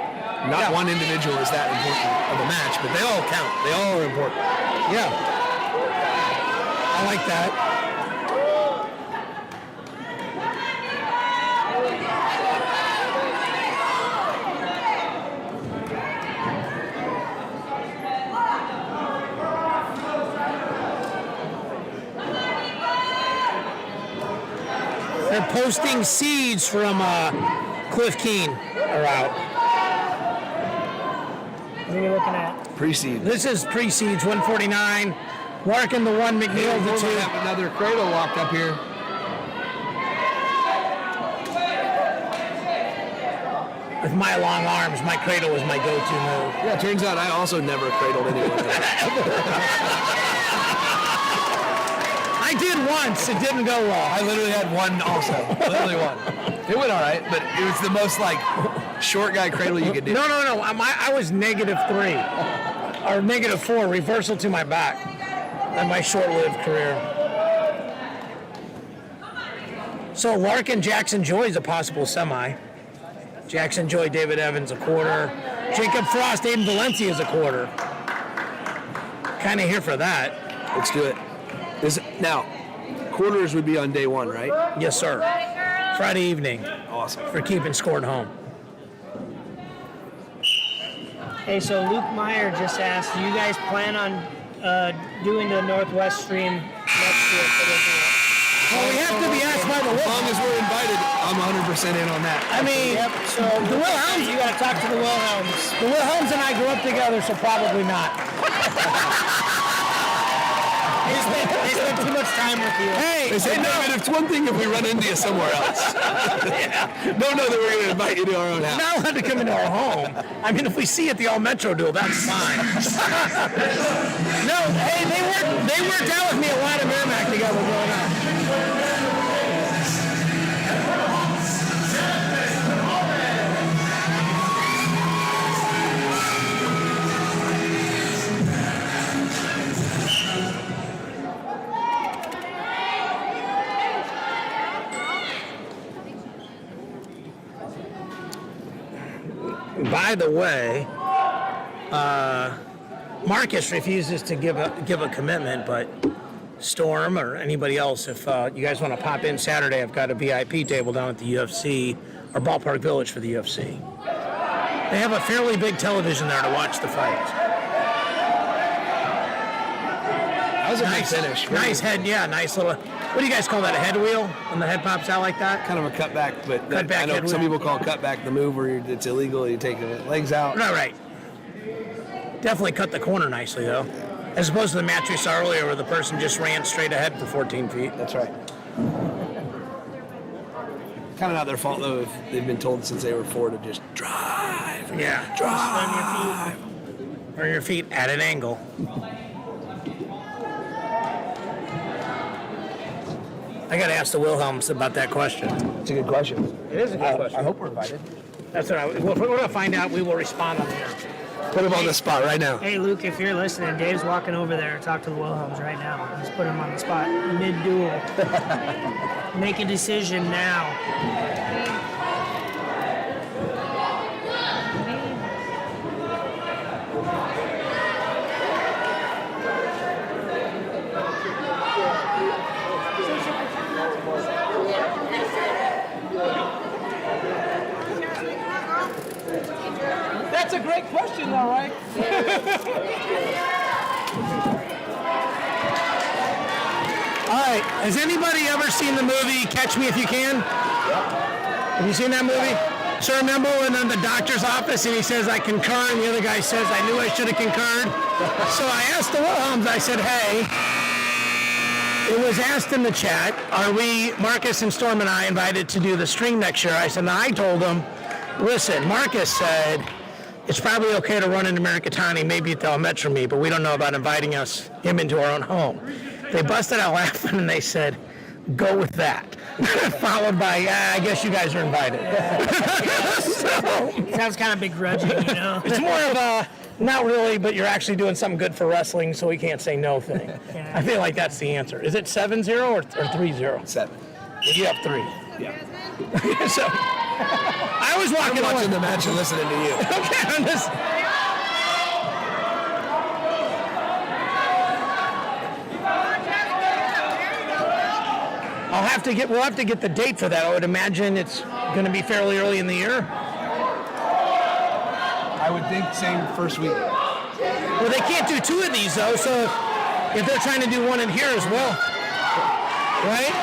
Not one individual is that important of a match, but they all count. They all are important. Yeah. I like that. They're posting seeds from Cliff Keen are out. What are you looking at? Pre-seed. This is pre-seeds, 149. Larkin the 1, McNeil the 2. We have another cradle locked up here. With my long arms, my cradle was my go-to move. Yeah, it turns out I also never cradled anyone. I did once. It didn't go well. I literally had one also. Literally one. It went all right, but it was the most short guy cradle you could do. No. I was -3 or -4, reversal to my back in my short-lived career. So Larkin, Jackson Joy is a possible semi. Jackson Joy, David Evans, a quarter. Jacob Frost, Aiden Valencia is a quarter. Kind of here for that. Let's do it. Now, quarters would be on day one, right? Yes, sir. Friday evening Awesome. for keeping score at home. Hey, so Luke Meyer just asked, do you guys plan on doing the Northwest stream next year for this year? Well, we have to be asked by the As Wilhelms. long as we're invited, I'm 100% in on that. I mean, Yep, so the Wilhelms, you got to talk to the Wilhelms. the Wilhelms and I grew up together, so probably not. They spend too much time with you. Hey, They say, no, but it's one thing if we run into you somewhere else. Don't know that we're going to invite you to our own house. not allowed to come into our home. I mean, if we see you at the All Metro duel, that's fine. No, hey, they worked out with me a lot of Merrimack together growing up. By the way, Marcus refuses to give a commitment, but Storm or anybody else, if you guys want to pop in Saturday, I've got a VIP table down at the UFC or Ballpark Village for the UFC. They have a fairly big television there to watch the fight. That was a nice finish. Nice head, yeah, nice little. What do you guys call that? A head wheel when the head pops out like that? Kind of a cutback, but Cutback I know head some wheel. people call cutback the move where it's illegal. You take the legs out. Right. Definitely cut the corner nicely though, as opposed to the match we saw earlier where the person just ran straight ahead for 14 feet. That's right. Kind of not their fault though if they've been told since they were 4 to just drive. Yeah. Drive. Or your feet at an angle. I got to ask the Wilhelms about that question. It's a good question. It is a good question. I hope we're invited. That's what if we're going to find out, we will respond on the air. Put him on the spot right now. Hey, Luke, if you're listening, Dave's walking over there to talk to the Wilhelms right now. He's putting him on the spot mid-duel. Make a decision now. That's a great question, though, right? All right. Has anybody ever seen the movie Catch Me If You Can? Have you seen that movie? So remember when in the doctor's office and he says, I concur, and the other guy says, I knew I should have concurred? So I asked the Wilhelms, I said, hey, it was asked in the chat, are we, Marcus and Storm and I, invited to do the stream next year? I said, and I told them, listen, Marcus said, it's probably okay to run into Mercatani, maybe they'll Metro me, but we don't know about inviting him into our own home. They busted out laughing and they said, go with that. Followed by, I guess you guys are invited. Sounds kind of begrudging, you know? It's more of a, not really, but you're actually doing something good for wrestling, so we can't say no thing. Yeah. I feel like that's the answer. Is it 7-0 or 3-0? 7. You have 3. Yeah. So, I was I'm walking watching away. the match and listening to you. Okay, on this. We'll have to get the date for that. I would imagine it's going to be fairly early in the year. I would think same first week. Well, they can't do 2 of these though, so if they're trying to do one in here as well, right?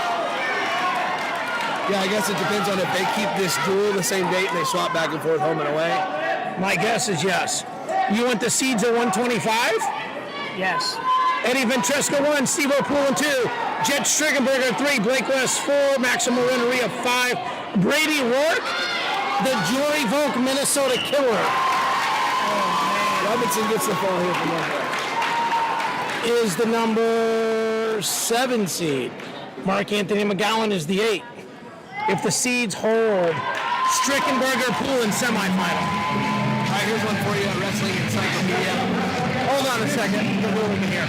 Yeah, I guess it depends on if they keep this duel the same date and they swap back and forth home and away. My guess is yes. You want the seeds at 125? Yes. Eddie Ventresca 1, Steve O'Poolin 2, Jet Strigenberger 3, Blake West 4, Maximo Renneria 5, Brady Rourke, the Jory Volk Minnesota Killer. Robinson gets the fall here from one. Is the number 7 seed. Mark Anthony McGowan is the 8. If the seeds hold, Strickenberger Poolin semifinal. All right, here's one for you on Wrestling Encyclopedia. Hold on a second. We're moving here.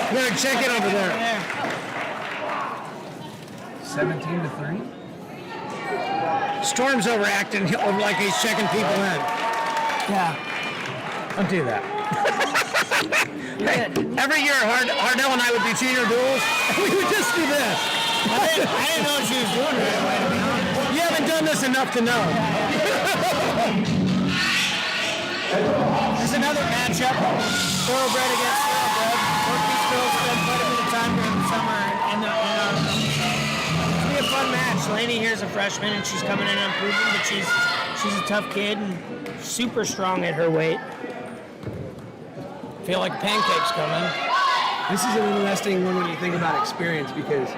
You better check it over there. 17-3. Storm's overacting like he's checking people in. Yeah. Don't do that. Hey, every year, Hardell and I would do junior duels, and we would just do this. I didn't know what she was doing right away, to be honest. You haven't done this enough to know. There's another matchup. Thoroughbred against Thoroughbred. Both these girls spend quite a bit of time during the summer in our It'll be a fun match. Lainey here's a freshman and she's coming in improving, but she's a tough kid and super strong at her weight. Feel like pancakes coming. This is an interesting one when you think about experience because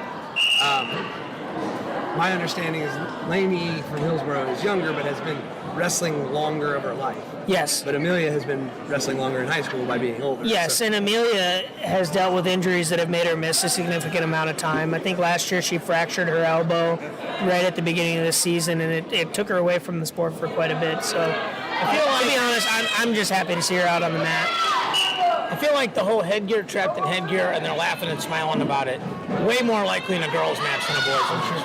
my understanding is Lainey from Hillsboro is younger but has been wrestling longer of her life. Yes. But Amelia has been wrestling longer in high school by being older. Yes, so. and Amelia has dealt with injuries that have made her miss a significant amount of time. I think last year she fractured her elbow right at the beginning of the season, and it took her away from the sport for quite a bit. So, I feel like, to be honest, I'm just happy to see her out on the mat. I feel like the whole headgear trapped in headgear and they're laughing and smiling about it. Way more likely in a girls' match than a boys' match.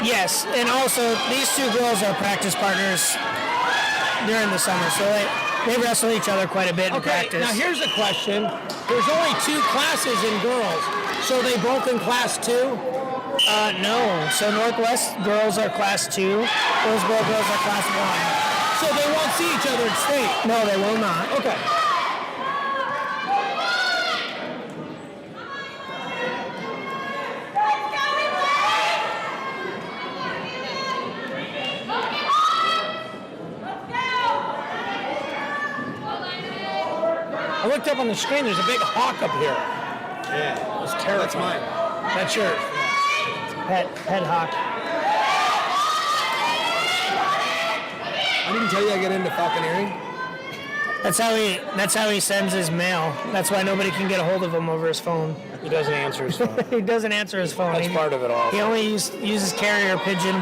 Yes, and also these two girls are practice partners during the summer, so they wrestle each other quite a bit in practice. Now here's a question. There's only 2 classes in girls, so they both in class 2? No. So Northwest girls are class 2, Hillsboro girls are class 1. So they won't see each other at state? No, they will not. Okay. I looked up on the screen, there's a big hawk up here. Yeah. It's terrifying. That's mine. That's yours. Head hawk. I didn't tell you I get into falconeering. That's how he sends his mail. That's why nobody can get a hold of him over his phone. He doesn't answer his phone. He doesn't answer his phone. That's part of it all. He only uses carrier pigeon.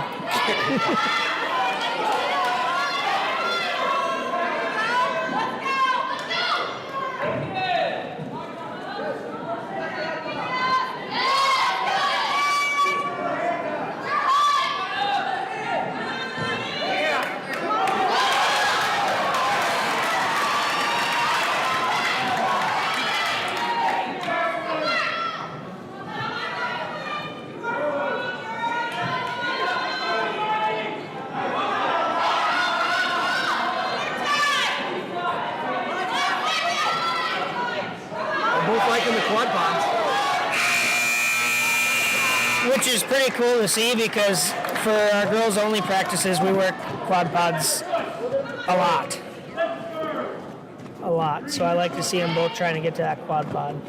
Both liking the quad pods. Which is pretty cool to see because for our girls only practices we work quad pods a lot. So I like to see them both trying to get to that quad pod.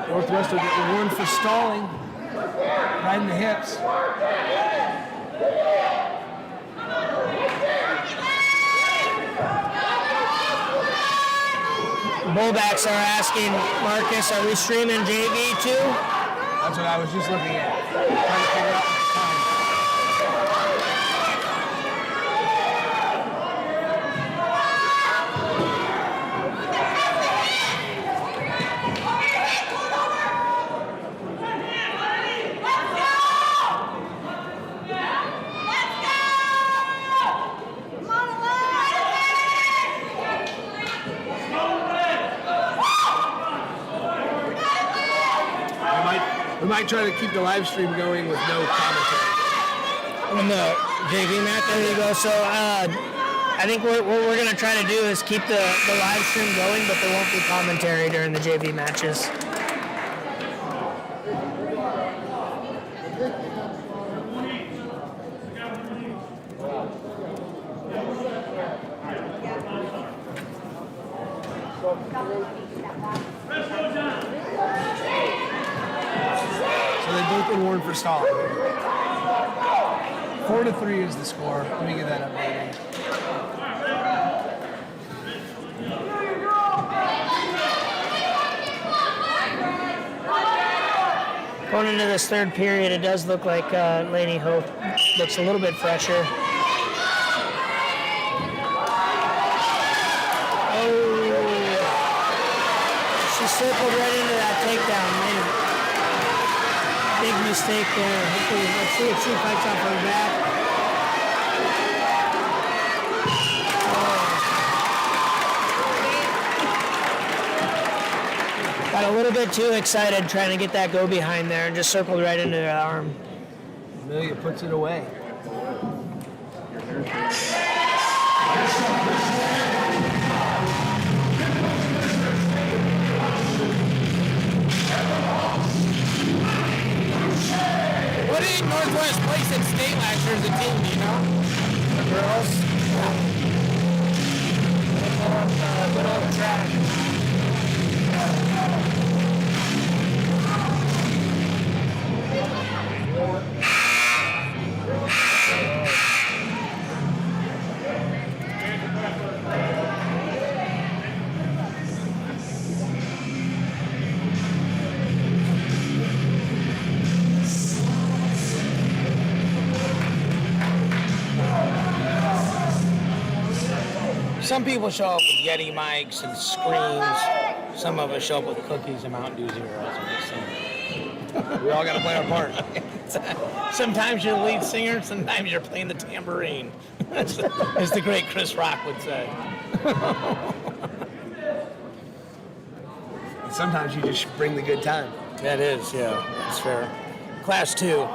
Northwest will get rewarded for stalling. Right in the hips. Bullbacks are asking, Marcus, are we streaming JV too? That's what I was just looking at. Trying to figure out the time. We might try to keep the live stream going with no commentary. On the JV match, there you go. So I think what we're going to try to do is keep the live stream going, but there won't be commentary during the JV matches. So they've both been warned for stalling. 4-3 is the score. Let me get that updated. Going into this third period, it does look like Lady Hope looks a little bit fresher. She circled right into that takedown. Made a big mistake there. Hopefully, let's see if she fights off her back. Got a little bit too excited trying to get that go behind there and just circled right into her arm. Amelia puts it away. What did Northwest place at state last year as a team, do you know? The girls. Good old track. Some people show up with Yeti mics and screens. Some of us show up with cookies and Mountain Dew Zeros. I'm just saying. We all got to play our part. Sometimes you're the lead singer, sometimes you're playing the tambourine. As the great Chris Rock would say. Sometimes you just bring the good time. That is, yeah, that's fair. Class 2.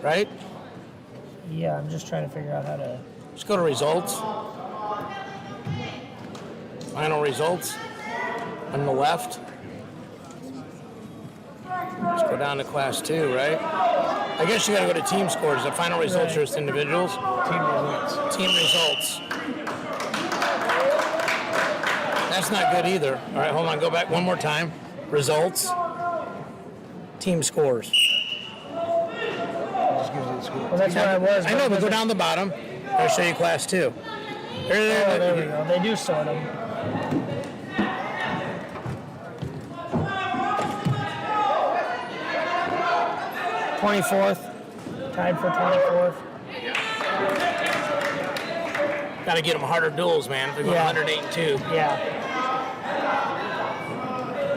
Right? Yeah, I'm just trying to figure out how to. Let's go to results. Final results on the left. Let's go down to class 2, right? I guess you gotta go to team scores. The final results are just individuals. Team results. Team results. That's not good either. All right, hold on, go back one more time. Results. Team scores. Just gives you the score. Well, that's where I was. I know, but go down the bottom. I'll show you class 2. There we go. They do sort them. '24th, tied for 24th. Got to get them harder duels, man. If they're going 108 and 2. Yeah.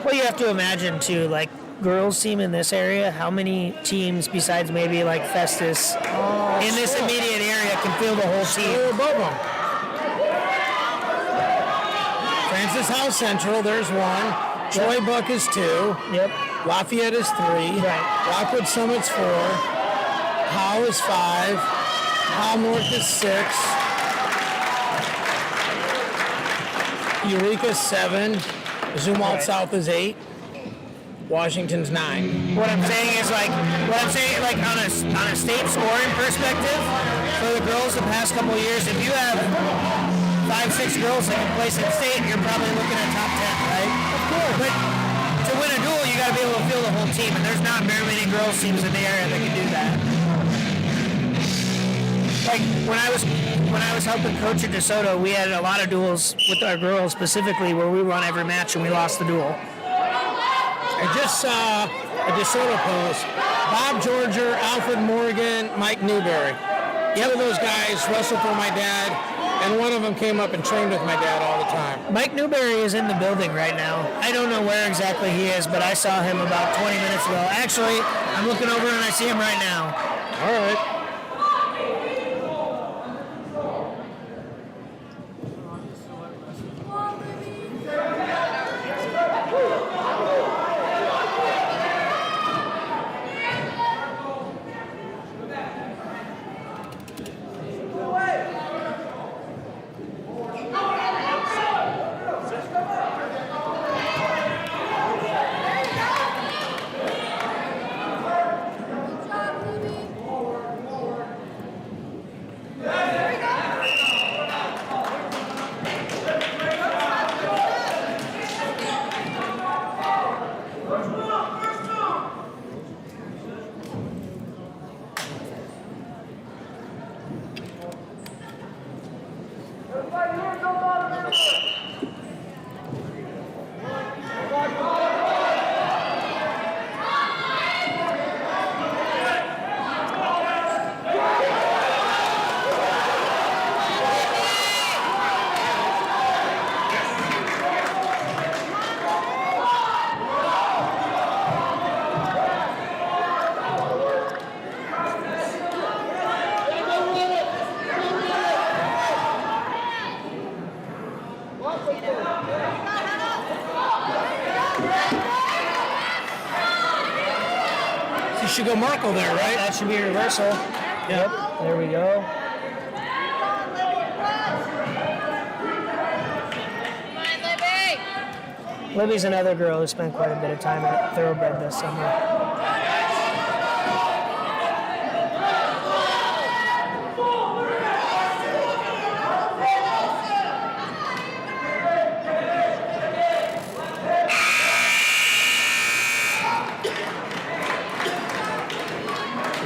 Well, you have to imagine too, like girls team in this area. How many teams besides maybe like Festus in this immediate area can field the whole team? We're above them. Francis House Central, there's 1. Troy Buck is 2. Yep. Lafayette is 3. Right. Rockwood Summit's 4. Howe is 5. Howe North is 6. Eureka 7. Zumwalt South is 8. Washington's 9. What I'm saying is like on a state scoring perspective for the girls the past couple of years, if you have 5-6 girls that can place in state, you're probably looking at top 10, right? Of course. But to win a duel, you got to be able to field the whole team, and there's not very many girls teams in the area that can do that. like when I was helping coach at DeSoto, we had a lot of duels with our girls specifically where we won every match and we lost the duel. I just saw a DeSoto post. Bob Georger, Alfred Morgan, Mike Newberry. The other of those guys wrestled for my dad, and one of them came up and trained with my dad all the time. Mike Newberry is in the building right now. I don't know where exactly he is, but I saw him about 20 minutes ago. Actually, I'm looking over and I see him right now. All right. You should go Marco there, right? That should be a reversal. Yep. There we go. Libby's another girl who spent quite a bit of time at Thoroughbred this summer.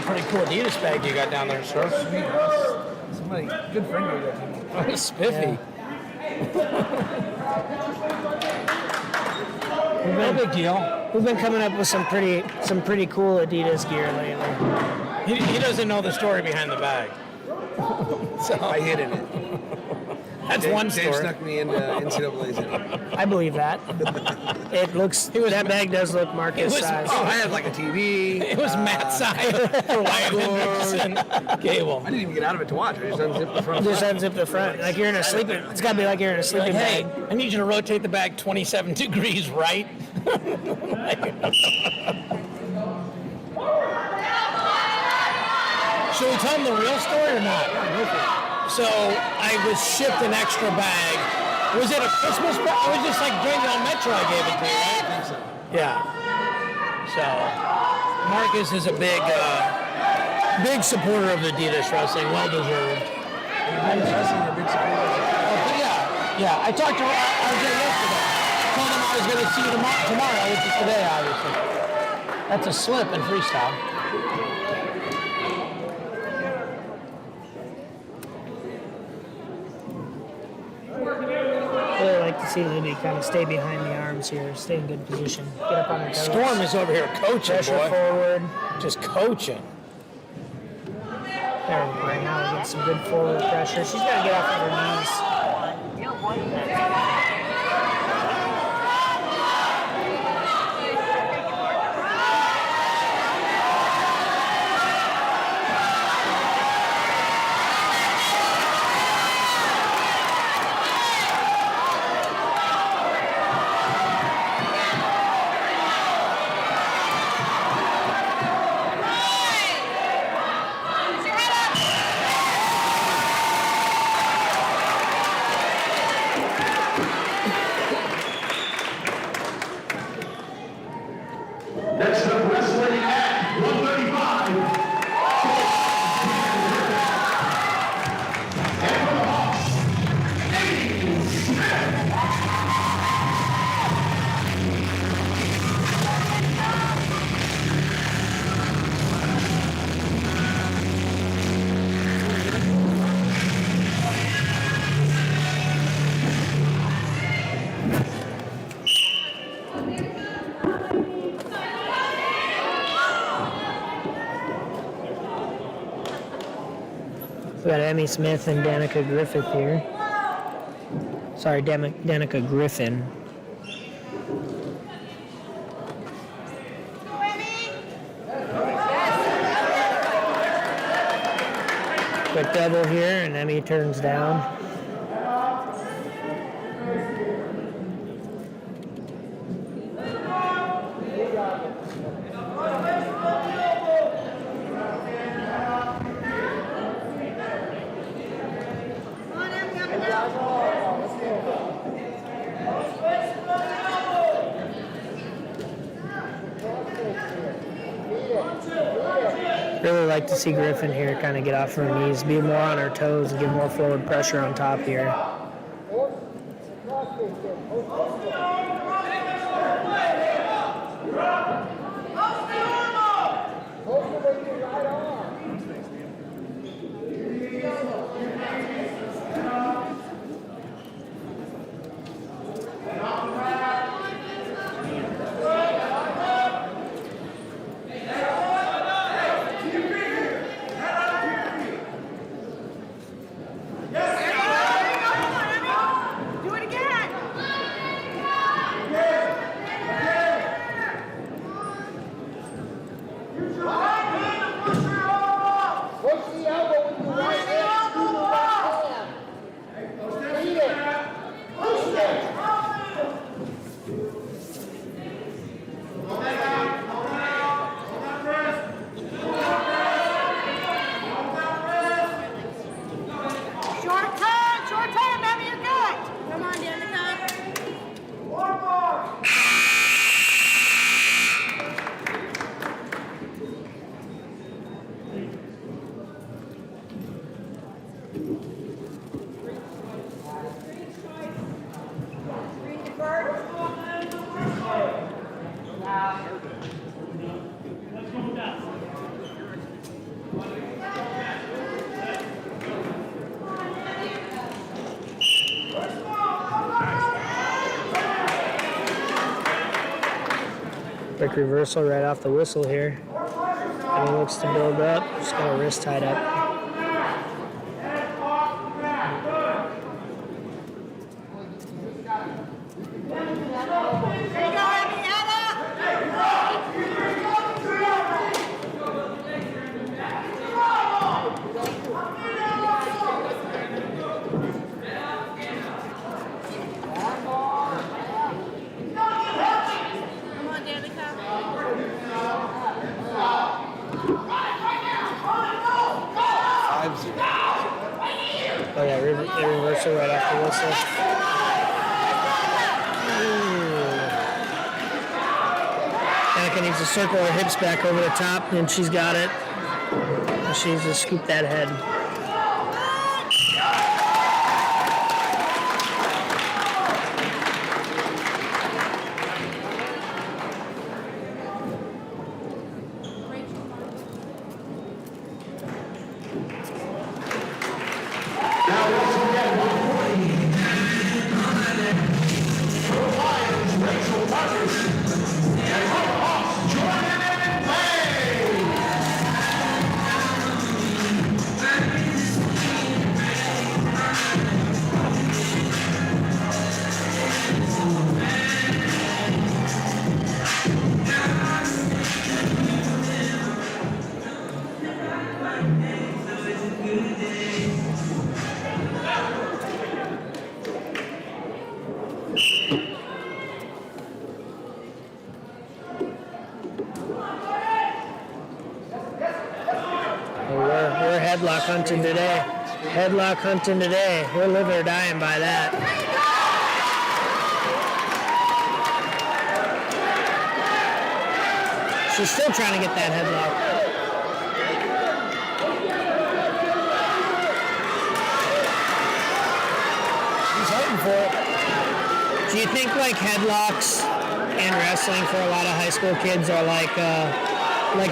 Pretty cool Adidas bag you got down there, sir. Somebody, good friend of yours. It's spiffy. No big deal. We've been coming up with some pretty cool Adidas gear lately. He doesn't know the story behind the bag. So I hid in it. That's one story. Dave snuck me into NCAA's in it. I believe that. It looks. That bag does look Marcus size. Oh, I had like a TV. It was Matt side for Wyatt and cable. I didn't even get out of it to watch. I just unzipped the front. Just unzip the front, like you're in a sleeping. It's got to be like you're in a sleeping Hey, bag. I need you to rotate the bag 27 degrees right. Should we tell them the real story or not? So I was shipped an extra bag. Was it a Christmas bag? It was just like during the Metro I gave it to you, right? I think so. Yeah. So Marcus is a big supporter of Adidas wrestling, well deserved. Adidas wrestling, a big supporter. Yeah. I talked to RJ yesterday. Told him I was going to see you tomorrow, which is today, obviously. That's a slip in freestyle. Really like to see Libby kind of stay behind the arms here, stay in good position, get up on the toes. Storm is over here coaching, Pressure boy. forward. Just coaching. There we go. Right now we get some good forward pressure. She's got to get off of her knees. We got Emmy Smith and Danica Griffith here. Sorry, Danica Griffin. Quick double here, and Emmy turns down. Really like to see Griffin here kind of get off her knees, be more on her toes, and give more forward pressure on top here. Quick reversal right off the whistle here. And he looks to build up. Just got a wrist tied up. Oh yeah, reversal right off the whistle. Danica needs to circle her hips back over the top, and she's got it. And she needs to scoop that head. We're headlock hunting today. Headlock hunting today. We're living or dying by that. She's still trying to get that headlock. He's hunting for it. Do you think like headlocks and wrestling for a lot of high school kids are like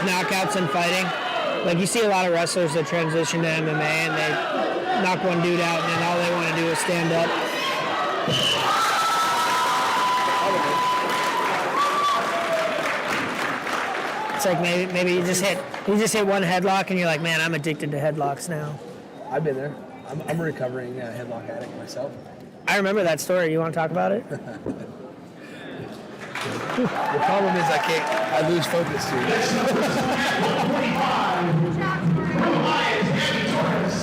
knockouts and fighting? Like you see a lot of wrestlers that transition to MMA and they knock one dude out and then all they want to do is stand up. It's like maybe you just hit one headlock and you're like, man, I'm addicted to headlocks now. I've been there. I'm a recovering headlock addict myself. I remember that story. You want to talk about it? The problem is I lose focus too.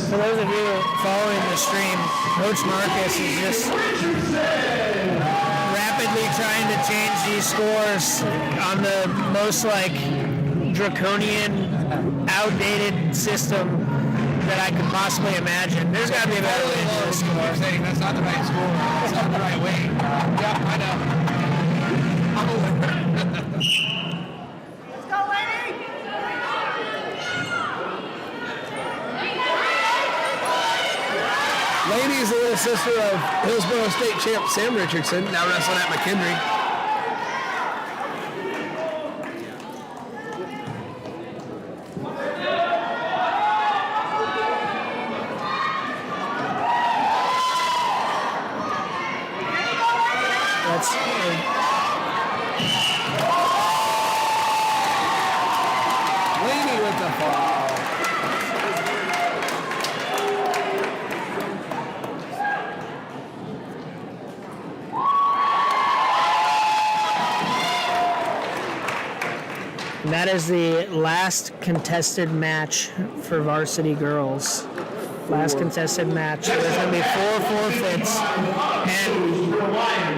For those of you following the stream, Coach Marcus is just rapidly trying to change these scores on the most draconian, outdated system that I could possibly imagine. There's got to be a better way to do this score. You're saying that's not the right score. That's not the right way. Yeah, I know. I'm aware. Let's go, lady! Lady is the little sister of Hillsboro State champ Sam Richardson, now wrestling at McHenry. Lady with the fall. That is the last contested match for varsity girls. Last contested match. There's going to be 4 forfeits. And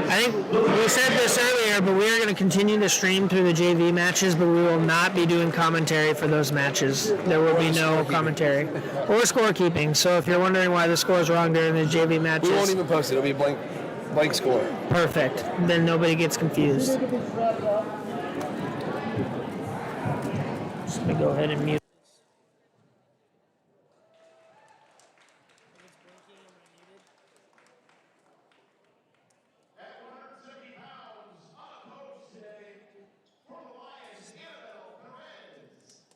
I think we said this earlier, but we are going to continue to stream through the JV matches, but we will not be doing commentary for those matches. There will be no commentary or scorekeeping. So if you're wondering why the score is wrong during the JV matches, We won't even post it. It'll be a blank score. perfect. Then nobody gets confused. So let me go ahead and mute. At 170 pounds, unopposed today, for the Lions, Annabelle Perez.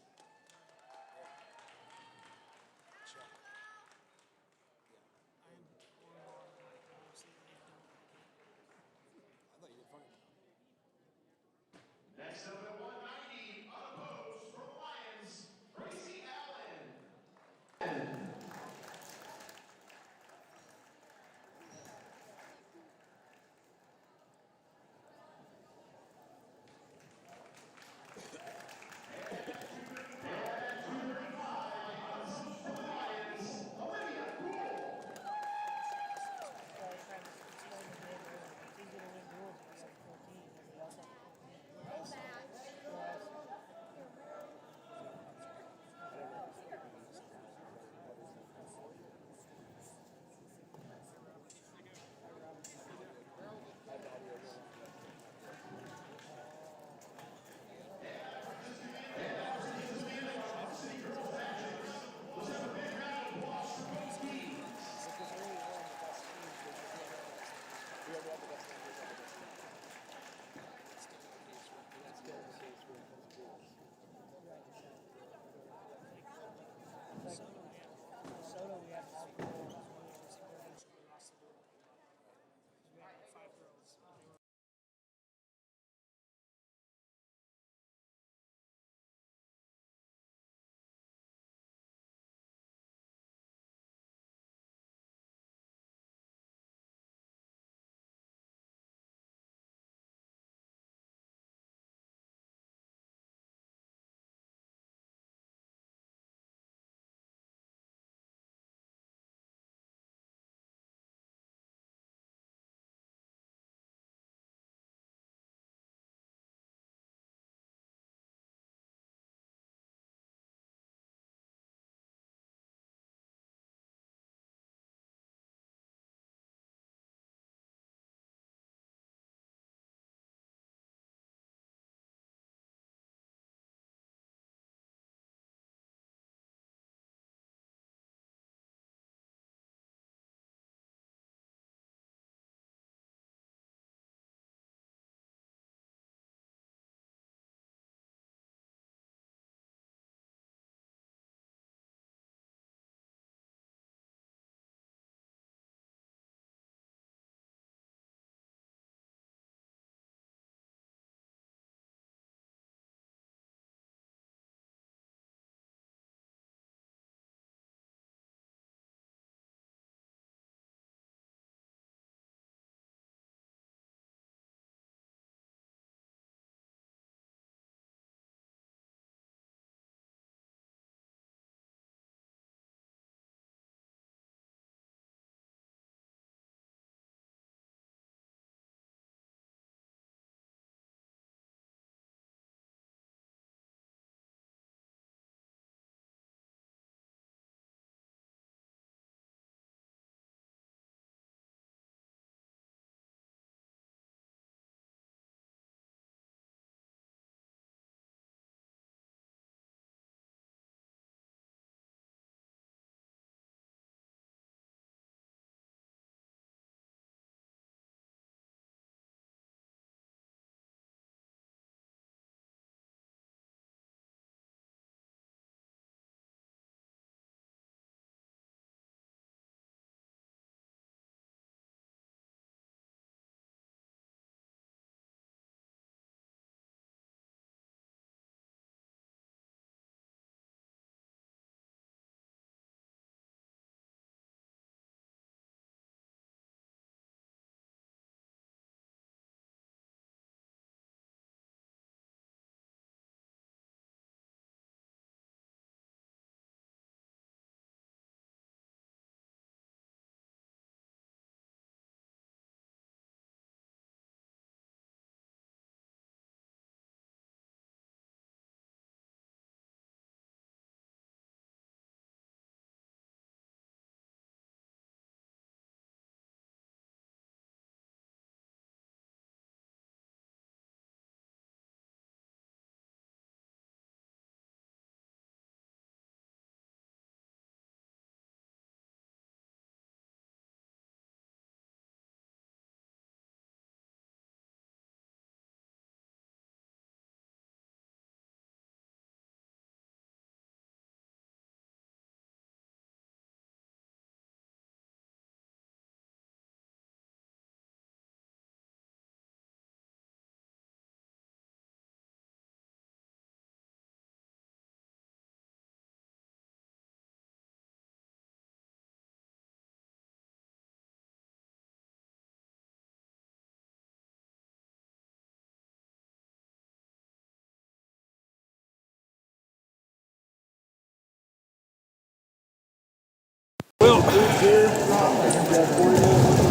Next up at 190, unopposed for the Lions, Well,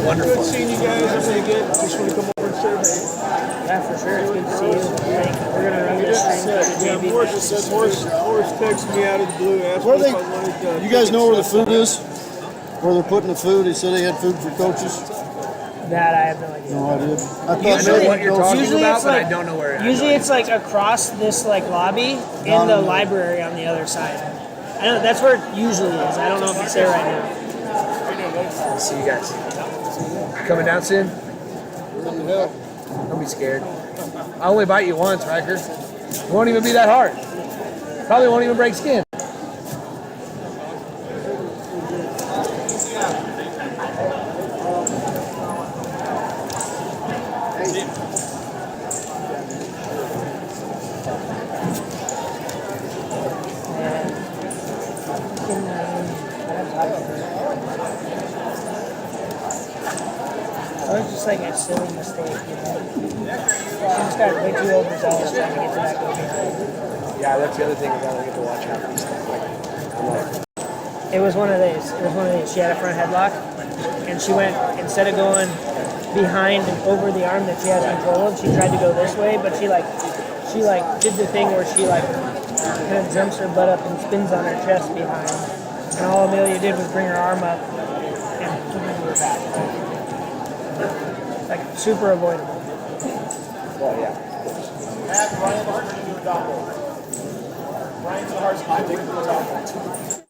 wonderful. Good seeing you guys. I'm gonna get. Just want to come over and survey. Yeah, for sure. It's good to see you. We're gonna run this thing. Yeah, Morris texted me out of the blue. Asked Where me they? if I wanted. You guys know where the food is? Where they're putting the food? They said they had food for coaches. That I have no idea. No idea. I thought I know maybe what you're those- talking Usually about, it's but like- I don't know where. Usually it's like across this like lobby in the library on the other side. I know that's where it usually is. I don't know if it's there right now. I'll see you guys. Coming down soon? Don't be scared. I only bite you once, Riker. It won't even be that hard. Probably won't even break skin. It was just like a silly mistake, you know. She just got way too overzealous trying to get to that go behind. Yeah, that's the other thing is I don't get to watch half these things. Like, I love it. It was one of these. It was one of these. She had a front headlock, and she went instead of going behind and over the arm that she has control of. She tried to go this way, but she did the thing where she kind of jumps her butt up and spins on her chest behind, and all Amelia did was bring her arm up and put her to her back. Like super avoidable. Well, yeah. Ryan Martin to do a dog roll. Ryan's the hardest I think to do a dog roll.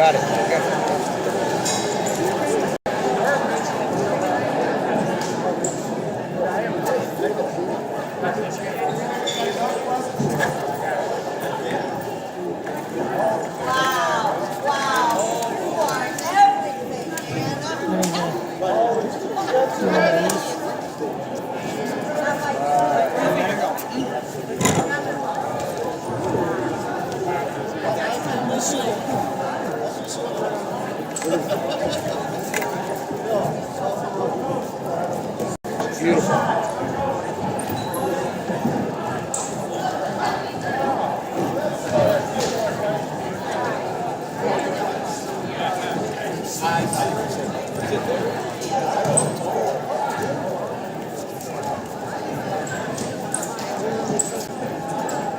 got it. Okay.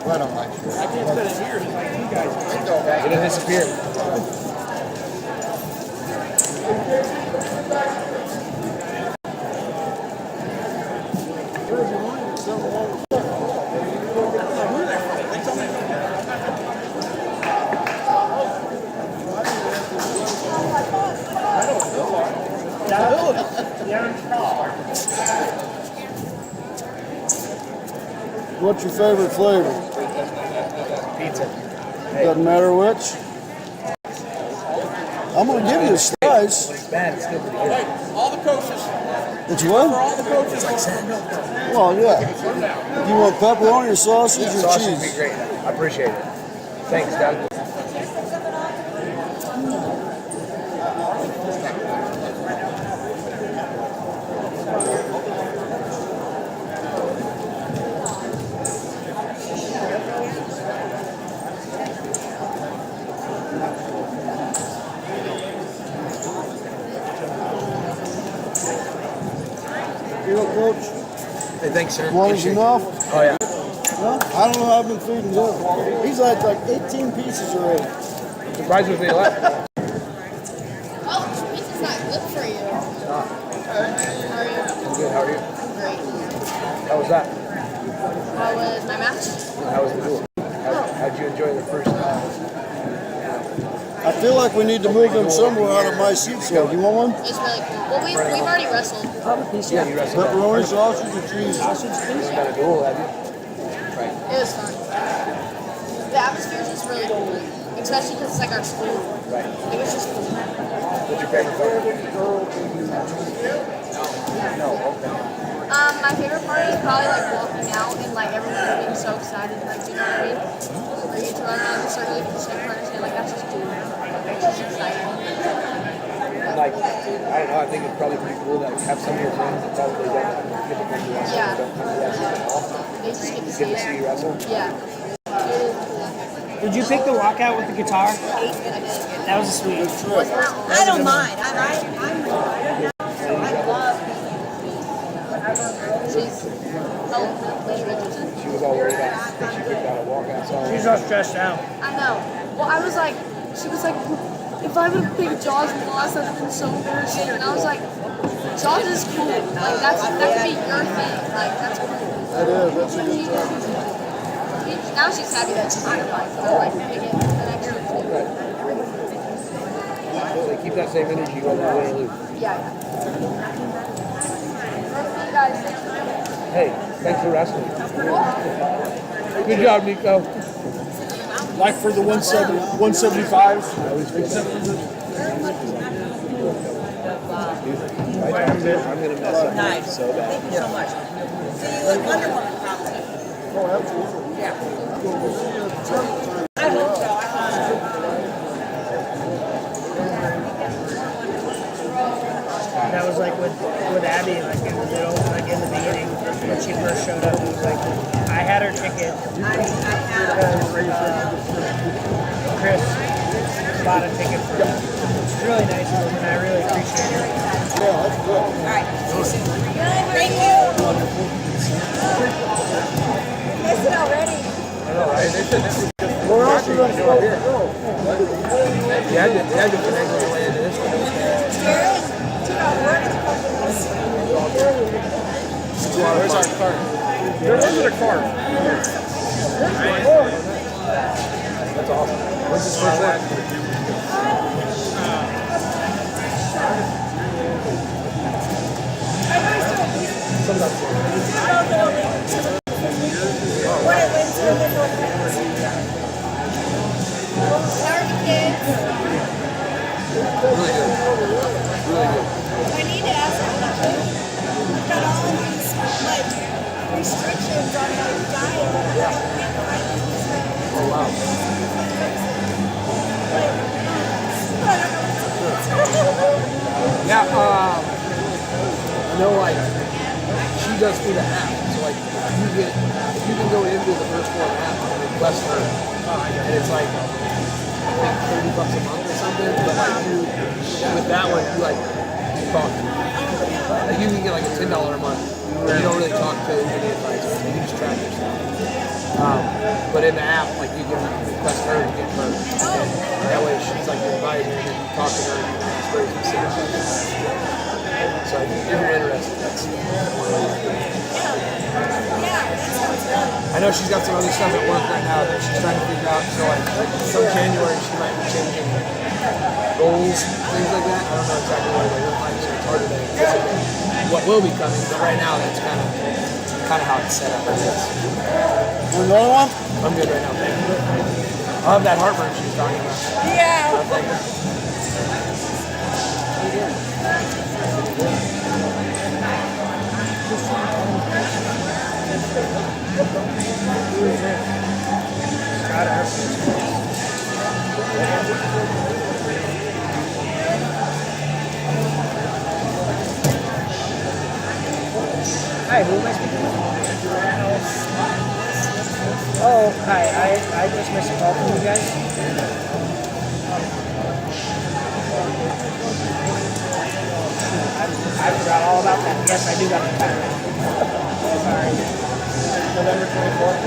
Right on my shirt. I can't fit it here. It's like you guys. It'll disappear. What's your favorite flavor? Pizza. Doesn't matter which. I'm gonna give you a slice. It's bad. It's still pretty good. All the coaches. It's what? All the coaches. Well, yeah. You want pepperoni or sausage or Sausage would be cheese? great. I appreciate it. Thanks, Doug. You know, Coach, Hey, thanks, sir. one is Appreciate it. enough. Oh, yeah. Well, I don't know how I've been feeding him. He's had like 18 pieces already. Surprised with me left. Oh, pizza's not good for you. How are you? I'm good. How are you? Great. How was that? How was my match? How was the duel? How'd you enjoy the first? I feel like we need to move him somewhere out of my seat. So, you want one? It was really cool. Well, we've already wrestled. Yeah, you wrestled. Pepperoni, sausage, or cheese? You got a duel, have you? It was fun. The atmosphere is just really cool, especially because it's like our school. Right. It was just cool. What's your favorite part? No. Okay. My favorite part is probably like walking out and like everyone being so excited, like you know what I mean? For you to run around the circle, you can shake hands and like that's just cool. It's just exciting. Like, I don't know. I think it's probably pretty cool that you have some of your friends that probably don't typically do wrestling. Yeah. Don't come to wrestling at all. They just get to Get see to see it. you wrestle. Yeah. It is cool. Did you pick the walkout with the guitar? That was sweet. I don't mind. I love. She's Lady Richardson. She was all worried about that she picked out a walkout song. She's all stressed out. I know. Well, I was like, she was like, if I would have picked Jaws and lost, that would have been so embarrassing. And I was like, Jaws is cool. Like that could be your thing. Like that's cool. That is. That's a good time. Now she's happy that she's on the bike. So like, make it the next one too. They keep that same energy whether you win or lose. Yeah. You guys, thanks for Hey, thanks for wrestling. Good job, Nico. Like for the 175s. I'm gonna mess up. Nice. So bad. Thank you so much. So you look wonderful in compliment. Oh, absolutely. Yeah. I hope so. That was like with Abby, like in the middle, like in the beginning when she first showed up. It was like I had her ticket because Chris bought a ticket for her. It's really nice of him, and I really appreciate it. Yeah, that's good. All right. See you soon. Thank you. Missed it already. I know, right? They said this was just Where else are they up here. They had to connect all the way into this one. Where's our cart? There wasn't a cart. That's awesome. When's this first one? What it went to in the Northwest. Sorry, kids. Really good. Really good. I need to ask them that. We've got all of these like restrictions on my diet. I can't find these things. Oh wow. Yeah. I know. Like she does through the app. So like if you can go into the first one app and request her, and it's like I think $30 a month or something. But like with that one, you like talk. Like you can get like a $10 a month where you don't really talk to any advisor. You can just track yourself. But in the app, like you can request her and get her. And that way she's like your advisor and then you talk to her and ask very specific questions. So if you're interested, that's I know she's got some other stuff at work right now that she's trying to figure out. So like come January she might be changing goals, things like that. I don't know exactly what it looks like, so it's hard to anticipate what will be coming, but right now that's kind of how it's set up. Want another one? I'm good right now, thank you. I'll have that heartburn she was talking about. Yeah. Thank you. Hi, who am I speaking to? Oh, hi. I just missed a call from you guys. I forgot all about that. Yes, I do got the time. Sorry. November 24th.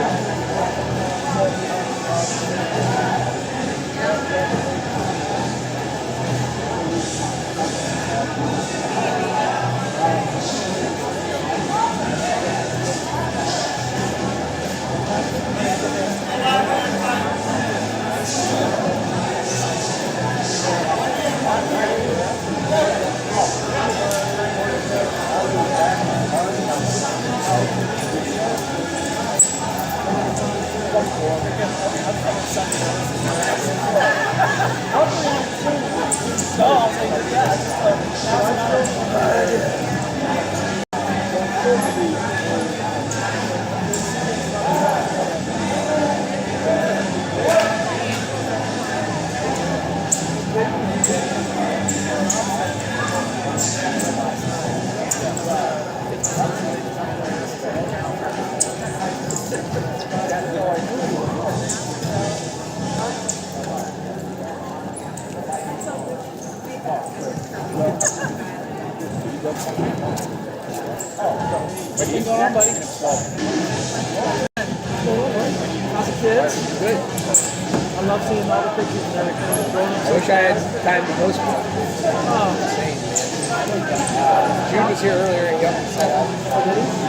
What's going on, buddy? How's the kids? Good. I love seeing all the pictures and everything. I wish I had time to post them. Oh, Insane, man. Jude was here earlier and got set up.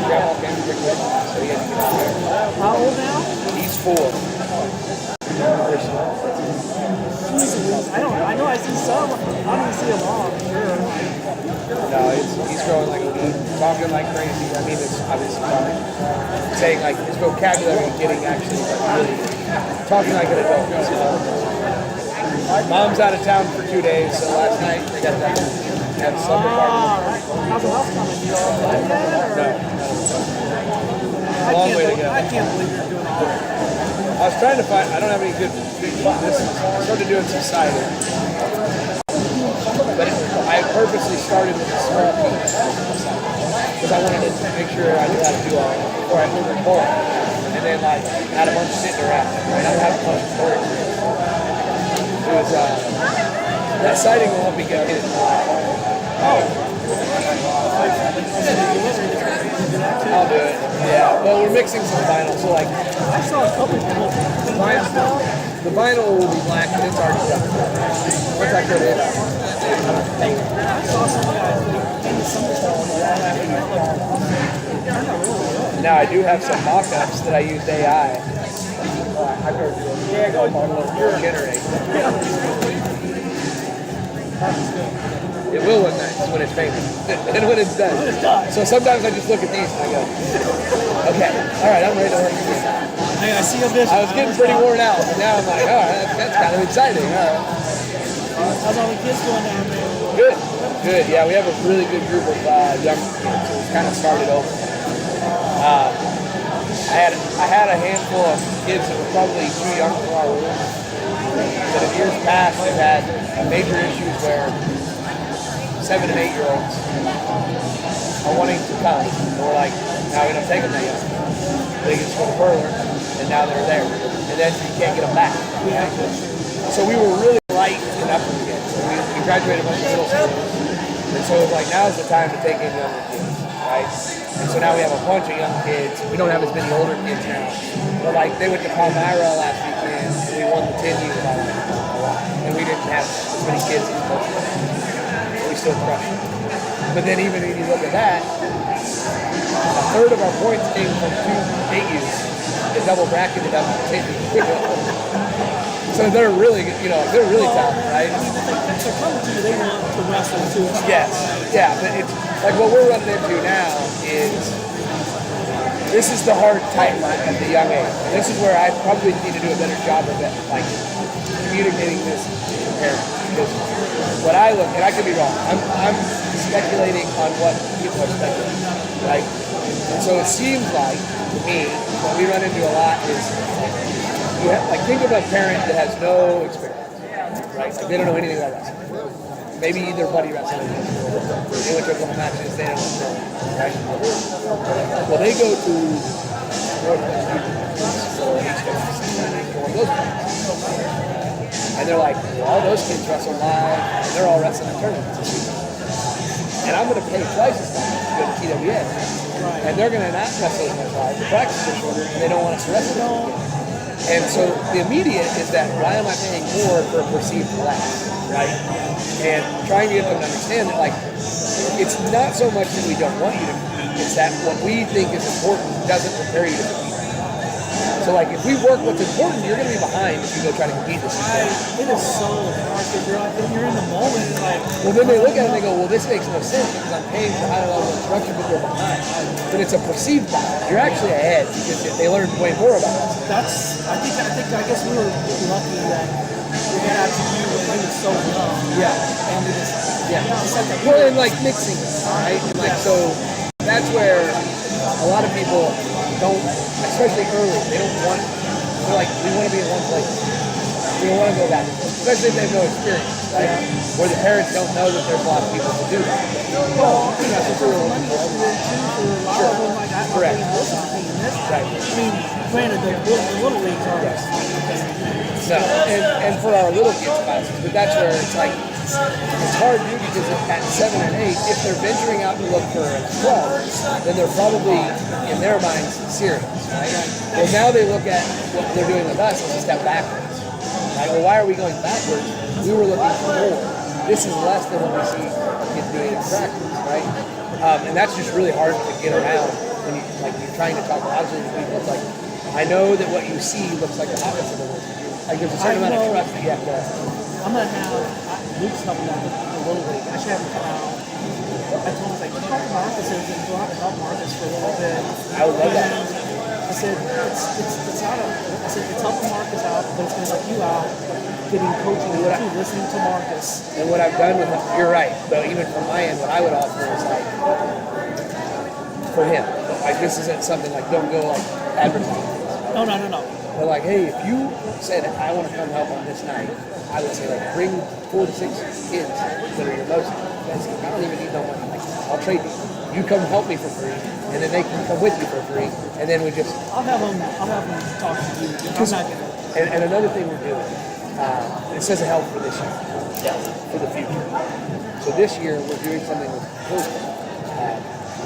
Grandma came to pick him up, so he had to get out there. how old now? He's 4. I know I see some. I don't see them all, I'm sure. No, he's growing like a weed, talking like crazy. I mean, it's obviously funny. Saying like his vocabulary is getting actually like really talking like an adult. Mom's out of town for 2 days, so last night they got that have supper party. How's the house coming? You all done yet? No, I long can't way to believe- go. I can't believe you're doing all that. I was trying to find. I don't have any good businesses. I started doing some cider, but I purposely started with a small piece because I wanted to make sure I knew how to do all that before I moved it forward. And then like had a bunch sitting around. Right, I have a bunch of storage. It was that siding won't be good. I'll do it. Yeah. Well, we're mixing some vinyl, so like I saw a couple people. the vinyl will be black, and it's already done. Once I put it in. I saw some guys doing some stuff on the wall. Now I do have some mock-ups that I used AI. I've heard you generate. It will look nice when it's painted and when it's done. So sometimes I just look at these and I go, okay, all right, I'm ready to work again. Hey, I see a vision. I was getting pretty worn out, but now I'm like, all right, that's kind of exciting. All right. How's all the kids doing down there? Good, good. Yeah, we have a really good group of young kids, so it's kind of started over. I had a handful of kids that were probably too young for our room. But in years past, we've had major issues where 7 and 8 year olds are wanting to come. And we're like, now we don't take them that young. They just go to further, and now they're there. And then you can't get them back. Right? So we were really light in upper kids. So we graduated a bunch of middle schoolers. And so it was like, now's the time to take in younger kids. Right? And so now we have a bunch of young kids. We don't have as many older kids now. But like, they went to Palmyra last weekend, and we won the 10U by like a lot. And we didn't have as many kids as most of them. We still crushed it. But then even when you look at that, a third of our points came from 2 8Us. The double bracketed up to 10U. So they're really, they're really talented, right? I mean, if they're coming to you, they want to wrestle too. Yes, yeah, but it's like what we're running into now is this is the hard type at the young age. And this is where I probably need to do a better job of it, like communicating this to parents. Because what I look, and I could be wrong, I'm speculating on what people are speculating, right? And so it seems like, to me, what we run into a lot is, think of a parent that has no experience, right? Like they don't know anything about wrestling. Maybe their buddy wrestled in high school. They went to a couple matches, they don't know, right? Well, they go to and they're like, well, all those kids wrestle live, and they're all wrestling in tournaments. And I'm going to pay twice as much to go to TWS. And they're going to not wrestle as much live. The practice is shorter, and they don't want us to wrestle again. And so the immediate is that why am I paying more for a perceived less, right? And trying to get them to understand that, like, it's not so much that we don't want you to compete, it's that what we think is important doesn't prepare you to compete. So, like, if we work what's important, you're going to be behind if you go try to compete this season. It is so hard because you're in the moment. Like, well, then they look at it and they go, well, this makes no sense because I'm paying for high level instruction, but they're behind. But it's a perceived bias. You're actually ahead because they learned way more about it. I guess we were lucky that we got out to you when he was so young. Yeah. And we just, Well, and like mixing, right? And like, so that's where a lot of people don't, especially early, they don't want, they're like, we want to be in one place. We don't want to go back, especially if they have no experience, right? Where the parents don't know that there's a lot of people to do that. Well, that's for money. Sure. Correct. Right. I mean, granted, the little leagues are. No, and for our little kids classes, but that's where it's like, it's hard to do because at 7 and 8, if they're venturing out to look for a club, then they're probably, in their minds, serious, right? Well, now they look at what they're doing with us as a step backwards, right? Well, why are we going backwards? We were looking for more. This is less than what we see kids doing in practice, right? And that's just really hard to get around when you're trying to talk logically to people. It's like, I know that what you see looks like the opposite of what you do. Like there's a certain amount of trust that you have to have. I'm going to have Luke's helping out with the Little League. I should have him come out. I told him, like, let's talk to Marcus and go out and help Marcus for a little bit. I would love that. I said, it's not it's helping Marcus out, but it's going to help you out getting coaching too, listening to Marcus. And what I've done with him, you're right, but even from my end, what I would offer is like, for him, like this isn't something like, don't go like advertising. No. But like, hey, if you said, I want to come help on this night, I would say like, bring 4 to 6 kids that are your most expensive. I don't even need no money. Like, I'll trade you. You come help me for free, and then they can come with you for free, and then we just. I'll have them talk to you. I'm not gonna. And another thing we're doing, it says help for this year, for the future. So this year we're doing something with Hillsboro.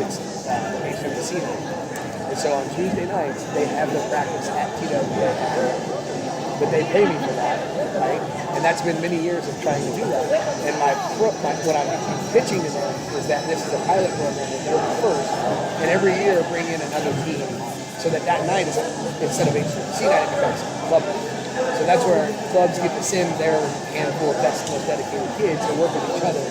It's HWC night. And so on Tuesday nights, they have their practice at TWA. But they pay me for that, right? And that's been many years of trying to do that. And what I'm pitching to them is that this is a pilot program that they're the first, and every year bring in another team so that night, instead of HWC night, it becomes club night. So that's where clubs get to send their handful of best, most dedicated kids to work with each other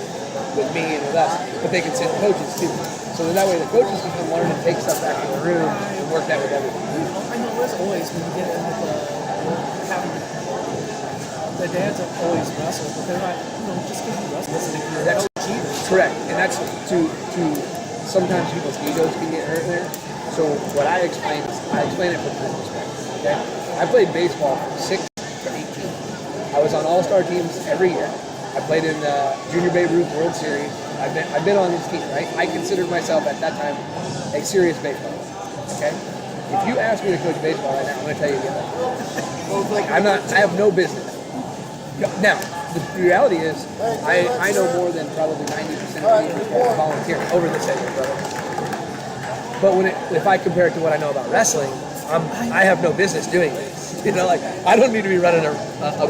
with me and with us, but they can sit coaches too. So that way the coaches can learn and take stuff back in the room and work that with everybody. I know there's always when you get into having the dads have always wrestled, but they're not, just because you wrestle doesn't mean you're That's cheater. correct, and that's to sometimes people's egos can get hurt there. So what I explain it from this perspective. Okay, I played baseball from 6 to 18. I was on all-star teams every year. I played in the Junior Babe Ruth World Series. I've been on this team, right? I considered myself at that time a serious baseball player. Okay, if you ask me to coach baseball right now, I'm going to tell you again. Like I have no business. Now, the reality is, I know more than probably 90% of people volunteering over this area, brother. But if I compare it to what I know about wrestling, I have no business doing this. I don't need to be running a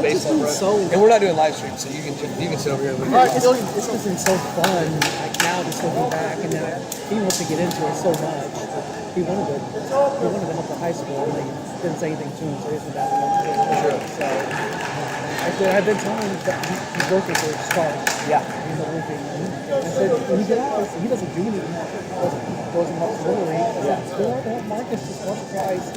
baseball program. And we're not doing live streams, so you can sit over here and look at it. It's just been so fun, like now just looking back, and now he wants to get into it so much. He wanted to help the high school, and they didn't say anything to him, so he hasn't got one. So I've been telling him that he's working for stars. Yeah. He's a working. I said, when you get out, he doesn't do anything. Goes and helps Little League. I said, go out to help Marcus just once or twice.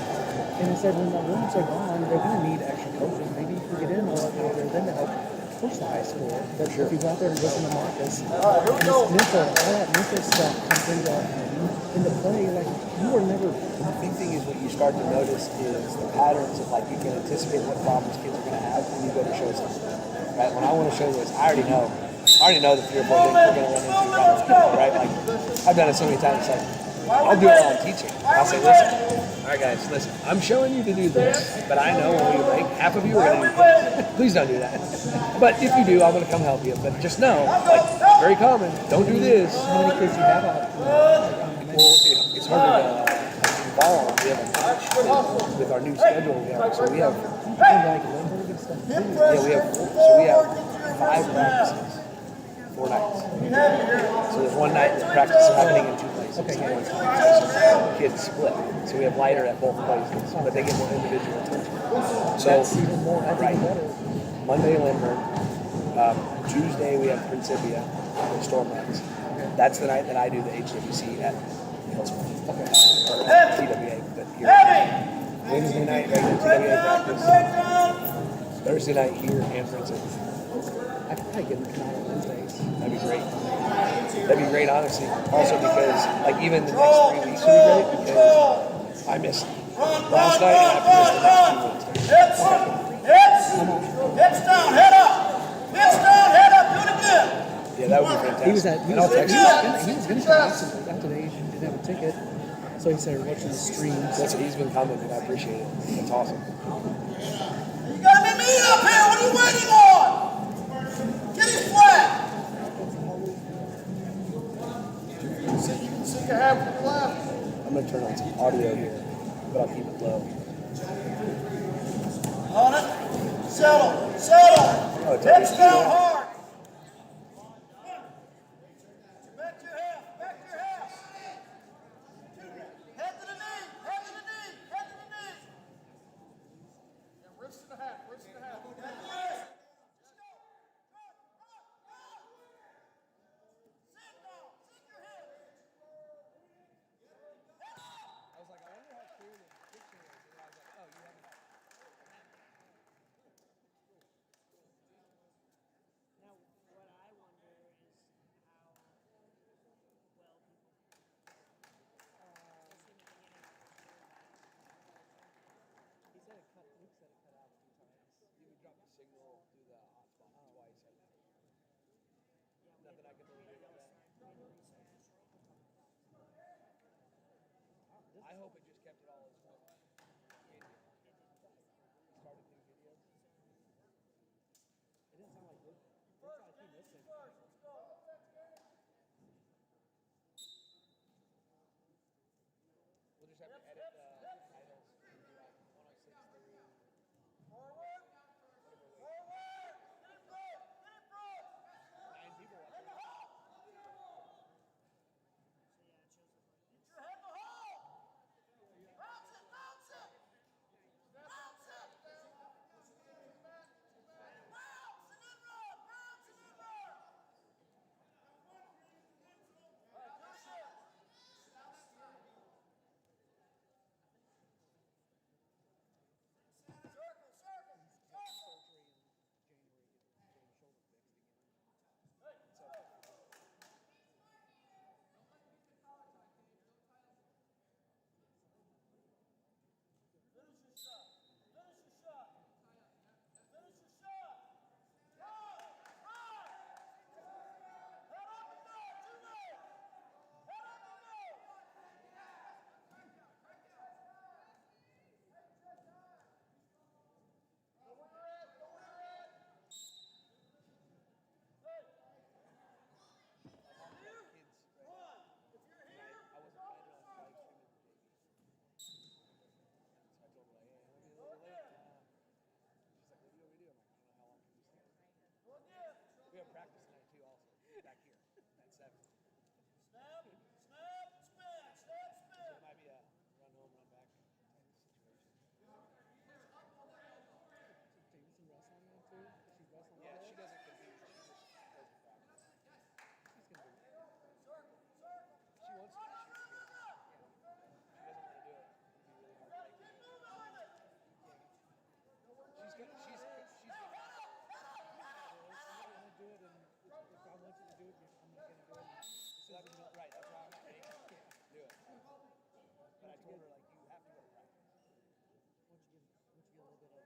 And I said, when the rooms are gone, they're going to need extra coaches. Maybe you can get in a little bit then to help push the high school. But if you go out there and listen to Marcus, all that mental stuff comes into play. Like, you were never. The big thing is what you start to notice is the patterns of you can anticipate what problems kids are going to have when you go to show something. Right? When I want to show this, I already know the 3 or 4 things we're going to run into, right? Like, I've done it so many times. I'll do it while I'm teaching. I'll say, listen, all right, guys, listen. I'm showing you to do this, but I know when we break, half of you are going to do this. Please don't do that. But if you do, I'm going to come help you. But just know, very common. Don't do this. How many kids you have out? Well, it's harder to fall. We have a match with our new schedule. We have 5 practices, 4 nights. So there's one night that practice is happening in 2 places. Okay. So kids split. So we have lighter at both places, but they get more individual attention. So That's even more. I think better. Monday, Lindbergh. Tuesday, we have Principia with Storm Runs. That's the night that I do the HWC at Hillsboro. Or TWA, but here. Wednesday night, regular TWA practice. Thursday night here and Principia. I could probably get them out on Wednesdays. That'd be great. That'd be great, honestly. Also because, even the next 3 weeks would be great because I missed last night and I have to miss the next 2 Wednesdays. Hips down, head up. Hips down, head up. Do it again. Yeah, that would be fantastic. He was going to come after they didn't have a ticket. So he started watching the streams. That's what he's been commenting. I appreciate it. That's awesome. You gotta meet me up here. What are you waiting on? Get his flat. You can see your half to the left. I'm going to turn on some audio here, but I'll keep it low. On it. Settle. Hips down hard. Back to your half. Head to the knee. Yeah, wrist to the half. I hope it just kept it all as one. Started new videos. It didn't sound like it. It sounded like he missed it. We'll just have to edit the titles and do 106 through. Forward. 9 people watching. Get your head in the hole. Bounce it. Bounce it. Bounce and then run. Susan, right, that's why I'm not making do it. But I told her, like, you have to go to practice. Would you get a little bit of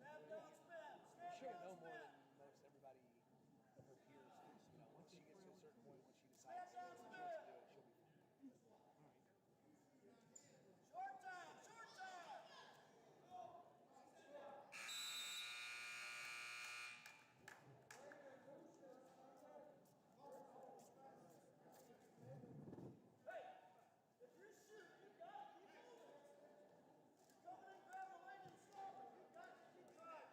wrestling in there? She'll know more than most everybody of her peers. You know, once she gets to a certain point, once she decides she wants to do it, she'll be fine. All right. Short time! Hey, if you shoot, you gotta keep moving. Come in and grab a leg and stop it. You got to keep trying.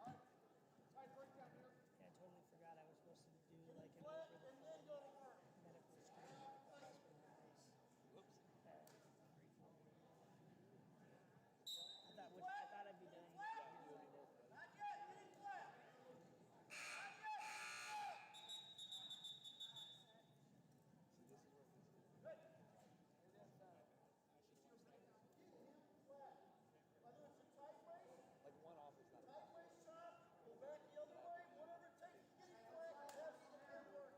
All right, tight break down here. Yeah, I totally forgot I was supposed to do like an Flat over the and then go to work. medical screening. Whoops. I thought I'd be doing Flat. Not yet. Getting flat. Not yet. See, this is where this is. Good. Whether it's a tight waist, Like, one off is not tight waist chop, go back the other way, whatever it takes to get it flat, and have some good work.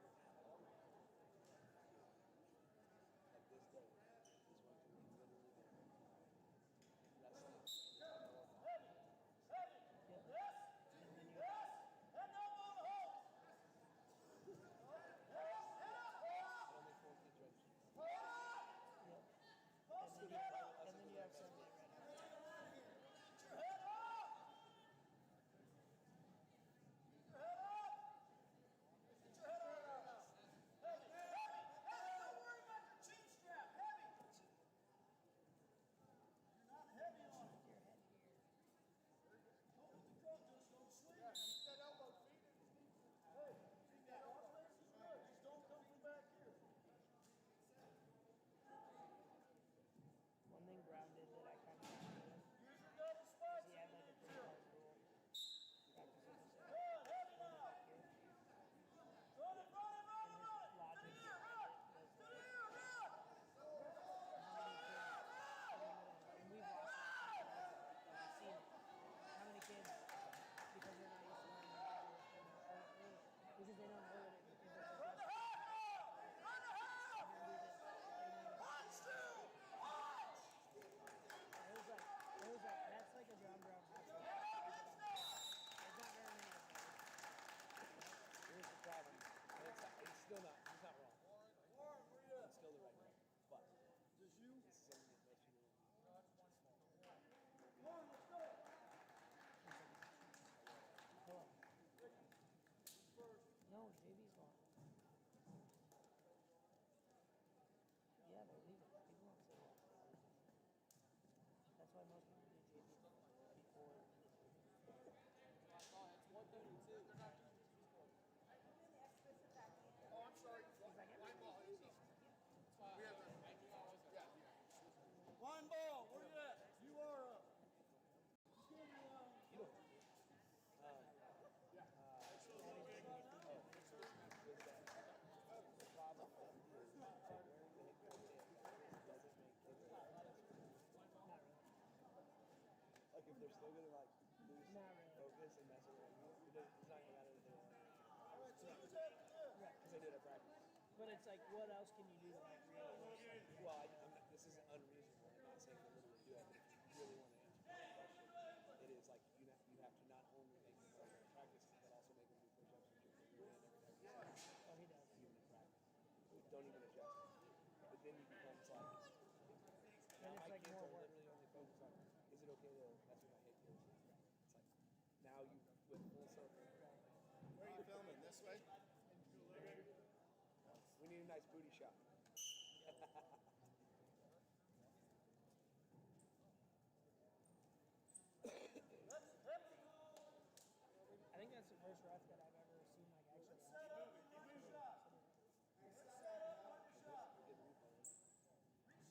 like this day. This one can be literally there. Wrestling. Heavy. Yes. Yes. Head elbow to hold. Head up. I don't make 4 kids ready. Head up. Post your head up. and then you have somebody right now. Get your head up. Get your head up. Get your head up now. Heavy. Don't worry about your chin strap. Heavy. You're not heavy on it. Hold the cross, just don't swing. Yeah, keep that elbow, feet. Hey, keep that elbow. This is good. Just don't come from back here. One thing grounded that I kind of like Here's your double spikes. is he had like a 3-part rule. Practice with the Good, heavy now. Run it. To the ear, run. To the ear, run. And we've lost I've seen how many kids, because they're not used to learning how to do it, because they don't know that it is Run the half now. Run the half. Punch, two. Punch. it was like that's like a ground half. Get up, hips now. There's not very many of them. Here's the problem. And it's still not, he's not wrong. Warren, where you It's still the right way. But Just you. this is something that most people Warren, let's go. Hello. No, JV's gone. Yeah, they're leaving. People don't say that. That's why most people do JV before. it's 132. They're not doing Oh, I'm sorry. We have Line ball, where you at? You are up. You don't. The problem is wearing the hip doesn't make kids like if they're still gonna like lose focus and mess around, it's not gonna matter if they're because they did at practice. But it's like, what else can you do to like really? Well, this isn't unreasonable. I'm not saying to literally do it, but if you really want to answer the question, it is like you have to not only make them work in practice, but also make them do push-ups and jump in your hand every time you say Oh, he does. even in practice. Don't even adjust it. But then you become like, now it's my like kids more are work. literally only focused on, is it okay to mess with my head gears? It's like, now you went full circle. Where are you filming? This way? We need a nice booty shot. I think that's the first ref that I've ever seen like actually. Set up, one shot. Set up, one shot.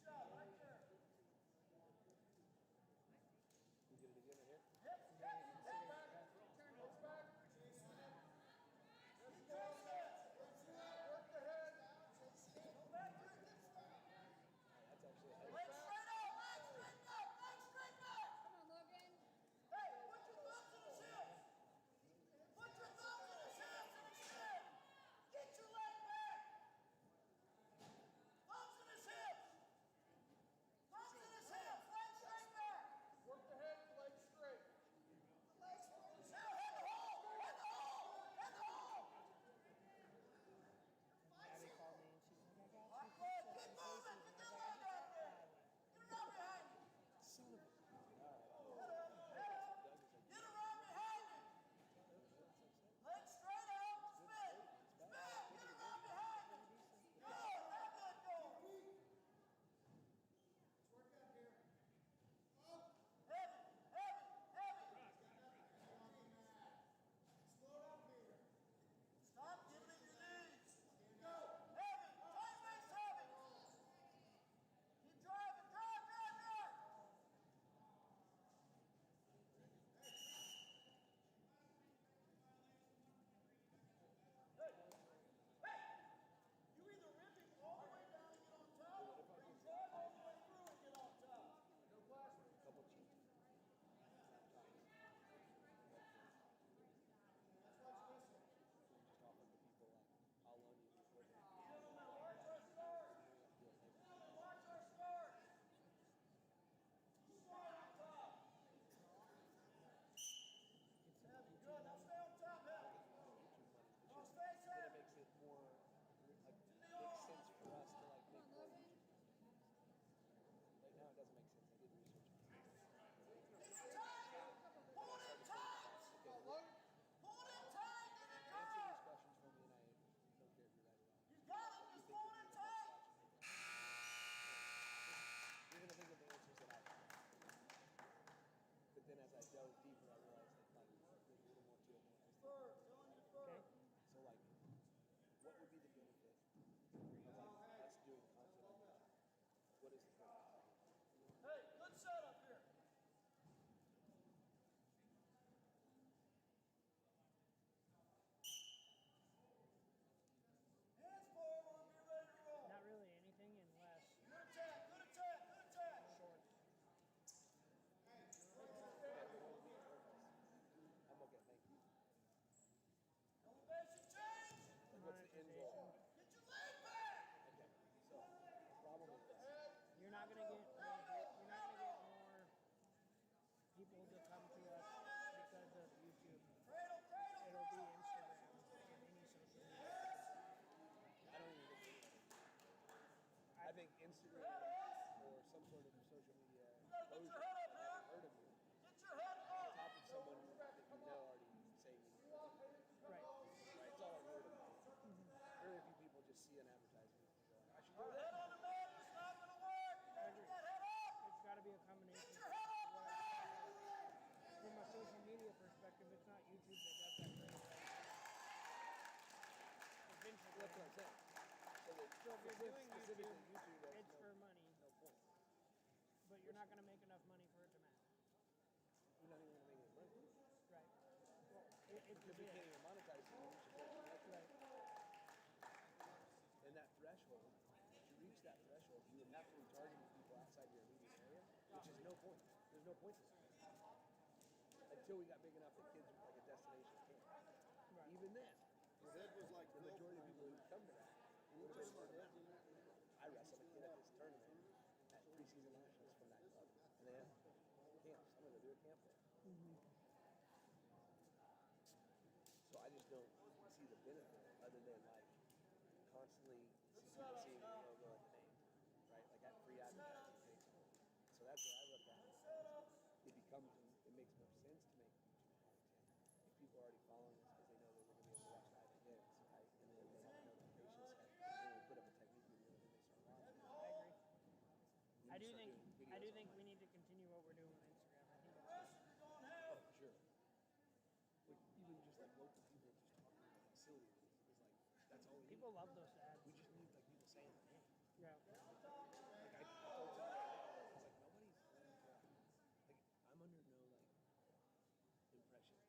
Shot right there. We get it again right here. Head back. Turn back. Let's go. Work the head. Go back to it. That's actually Legs straight up. Legs straight back. Legs straight back. Come on, Logan. Hey, put your thumbs in his hips. Put your thumbs in his Instagram or some sort of social media exposure, your head up like, here. heard of you, Get your head on up. top of someone that you know already saying you know. Right. Right? It's all I've heard of. Very few people just see an advertisement and go, I should do Our that. head on the mat is not going to work. You got to get that head up. It's got to be a combination. Get your head up. From a social media perspective, it's not YouTube that does that for you. It's That's what I'm saying. So if you're doing specifically YouTube, YouTube, that's it's for money, no point. but you're not going to make enough money for it to matter. You're not even going to make any money. Right. Well, it's Because we can't even monetize it. Right. And that threshold, to reach that threshold, you would have to be targeting people outside your immediate area, which is no point. There's no point to it. Until we got big enough that kids were like a destination camp. Right. Even then, His head was like the majority of people who would come to that would have been for them. I wrestled a kid at this tournament at preseason nationals from that club. And they had camps. I'm going to do a camp there. So I just don't see the benefit other than like constantly seeing the logo at the name, right? Like that free advertising thing. So that's what I look at. It makes more sense to make YouTube content if people are already following us because they know that we're going to be able to watch live events, right? And then they have a notification set. And we put up a technique video and they start watching. I agree. Then I you do start think doing I do videos think online. we need to continue what we're doing on Instagram. I think Oh, for sure. Like, even just like local people just talking about how silly it is. It's like, that's all we need. people love those ads. We just need like people saying the name. Yeah. Like I told somebody, it's like nobody's going to, like I'm under no like impression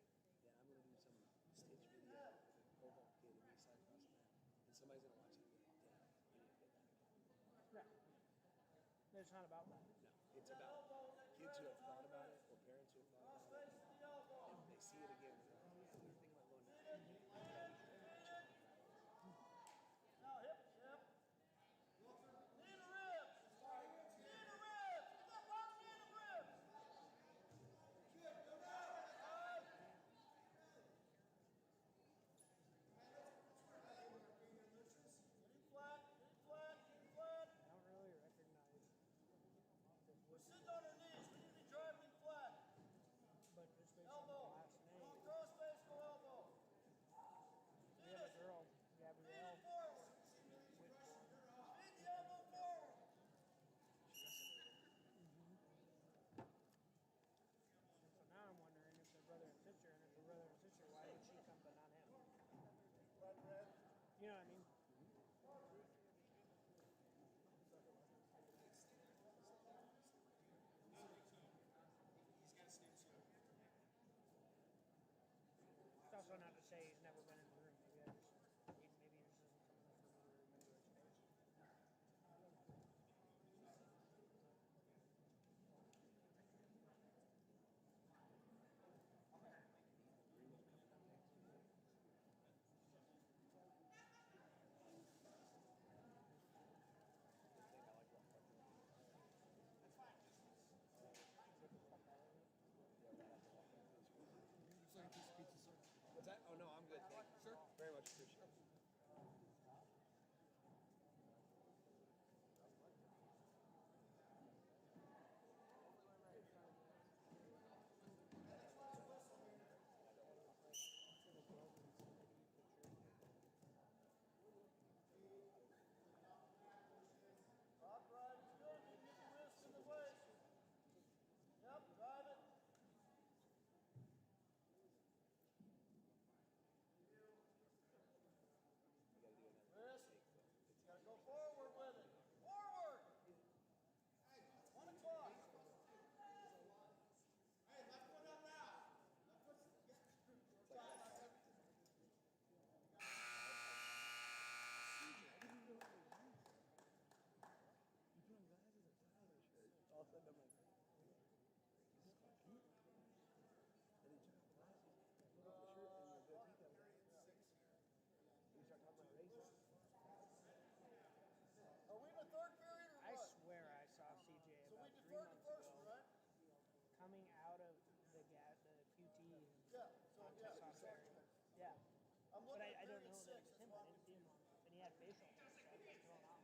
that I'm gonna do some stitch video with a cobalt kid and me slide across the map, and somebody's gonna watch it and be like, damn, I need to get that again. No. It's not about that. No, it's about kids who have thought about it or parents who have thought about it, and they see it again and they're like, yeah, we were thinking about going down. Now hip. Knee to ribs. Knee to ribs. Get that box knee to ribs. Getting flat. I don't really recognize We're sitting on our knees. We need to be driving flat. but just based on the Elbow. last Go name. cross face, go elbow. We have a girl, Feed it Gabrielle. forward. Feed the elbow forward. So now I'm wondering if they're brother and sister, and if they're brother and sister, why did she come but not him? You know what I mean? It's also not to say he's never been in the room. Maybe he just isn't someone for me to remember his face. What's that? Oh no, I'm good. Thank you. Sure. Very much appreciate it. Rock ride is good. You get the wrist in the waist. Yep, drive it. You gotta do another Wrist. mistake, though. You gotta go forward with it. Forward. 1 o'clock. Hey, left foot up now. You put on glasses and tie on a shirt. All of a sudden I'm like, is this Clark Kent? And he took off the glasses, put on the shirt, and the goatee comes out. You start talking about racing. Are we in the third period or I what? swear I saw CJ So we about 3 deferred the months first one, ago right? coming out of the QT Yeah. So onto yeah. Salisbury. Yeah. I'm But looking I at don't period know that it 6. was That's him. why I didn't see him. And he had facial hair, so I was like thrown off.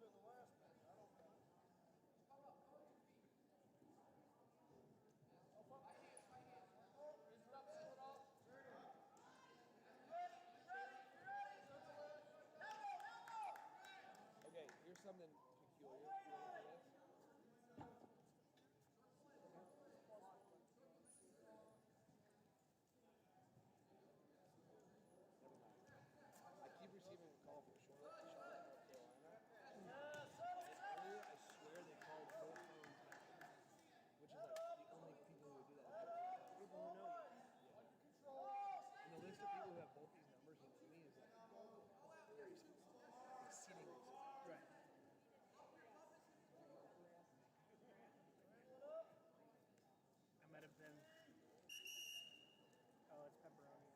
in the last match. I don't know. Okay, here's something peculiar. You ready for this? Never mind. I keep receiving a call from Charlotte, North Carolina. And earlier, I swear they called both phones back, which is like the only people who would do that. People who know you. And the list of people who have both these numbers who know me is like very small, exceedingly small. Right. I might have been. Oh, it's pepperoni.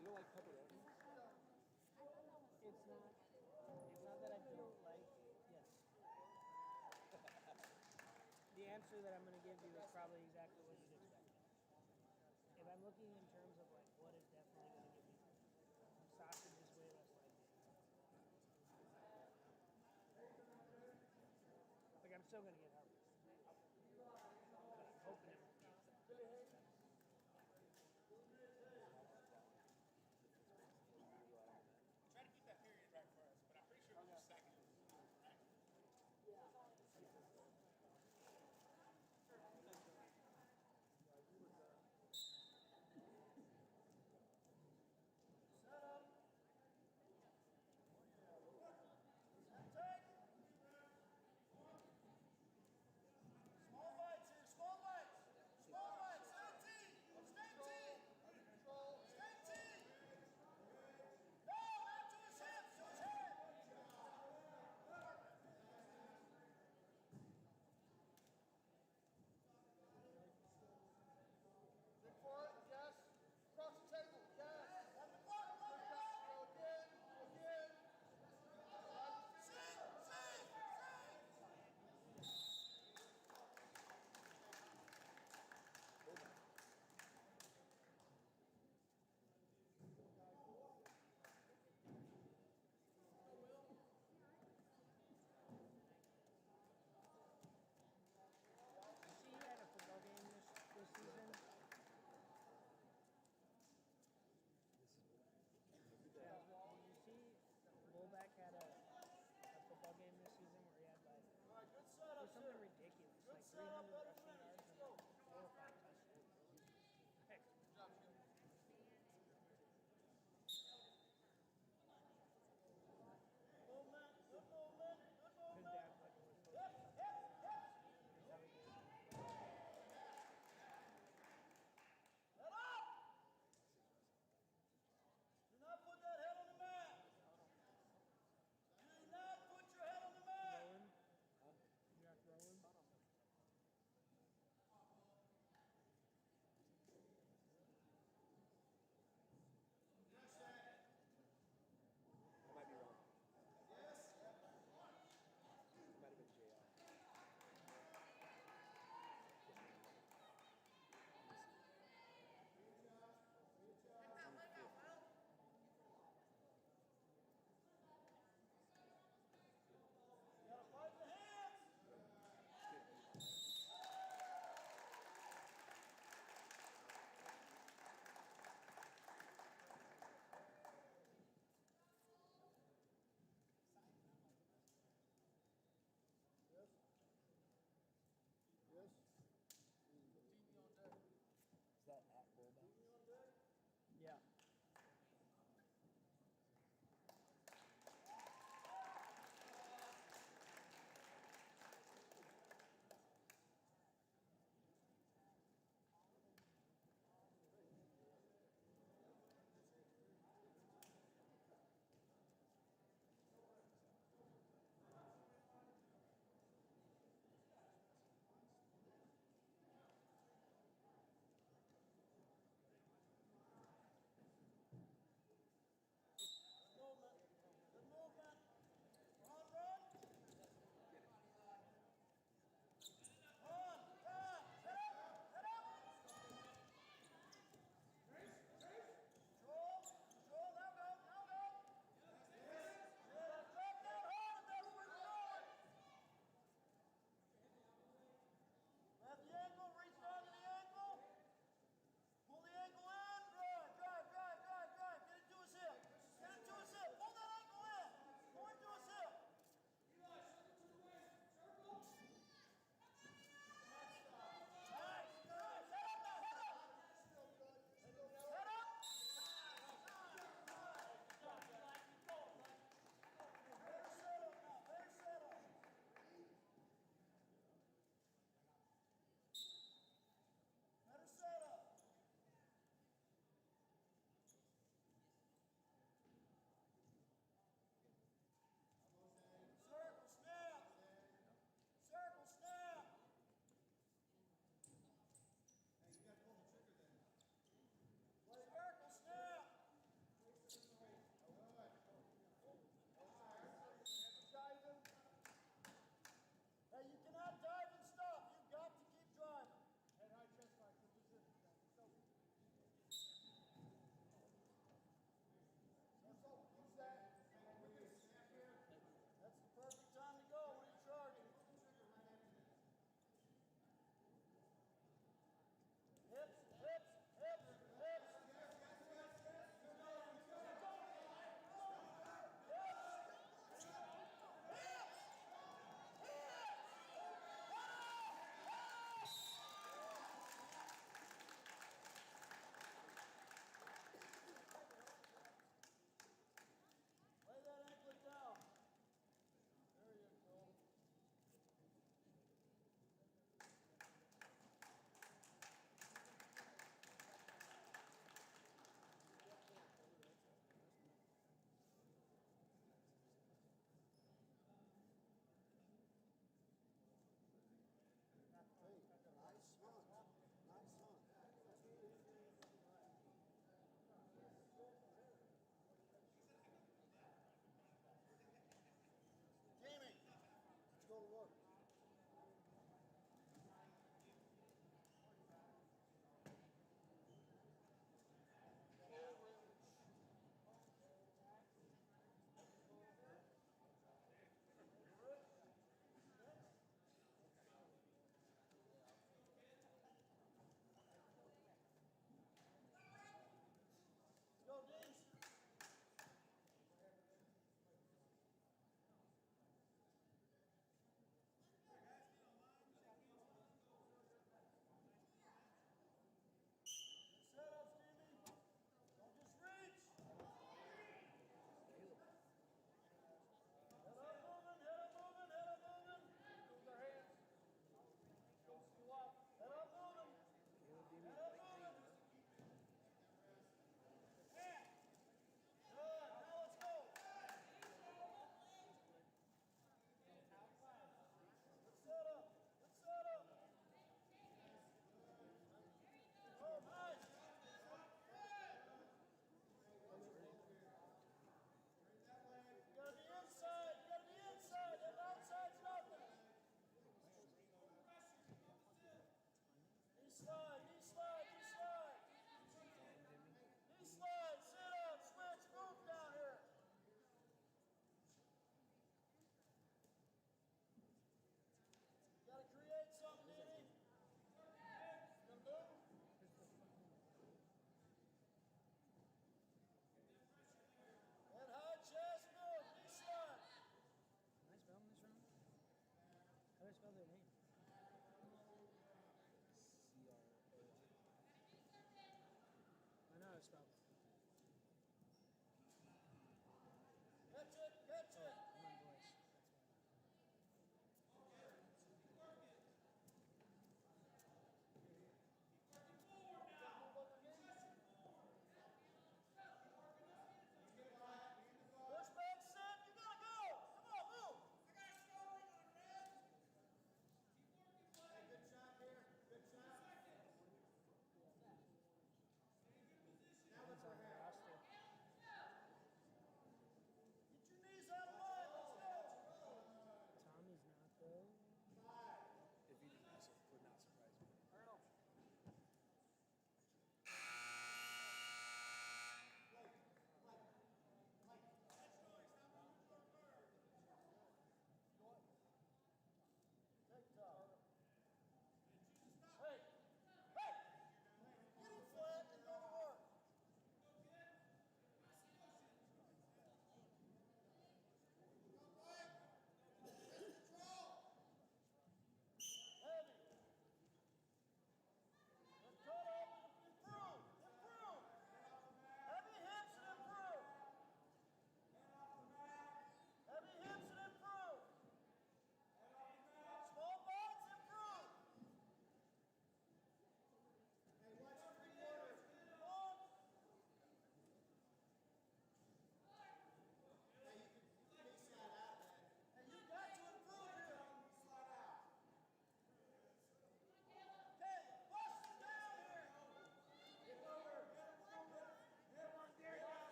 You don't like pepperoni? It's not. It's not that I don't like. Yes. The answer that I'm going to give you is probably exactly what you'd expect. If I'm looking in terms of like what is definitely going to give me sausage is way less likely. Like I'm still going to get harvest, but I'm hoping it won't be exactly. Try to keep that period right for us, but I'm pretty sure it was just second. Right?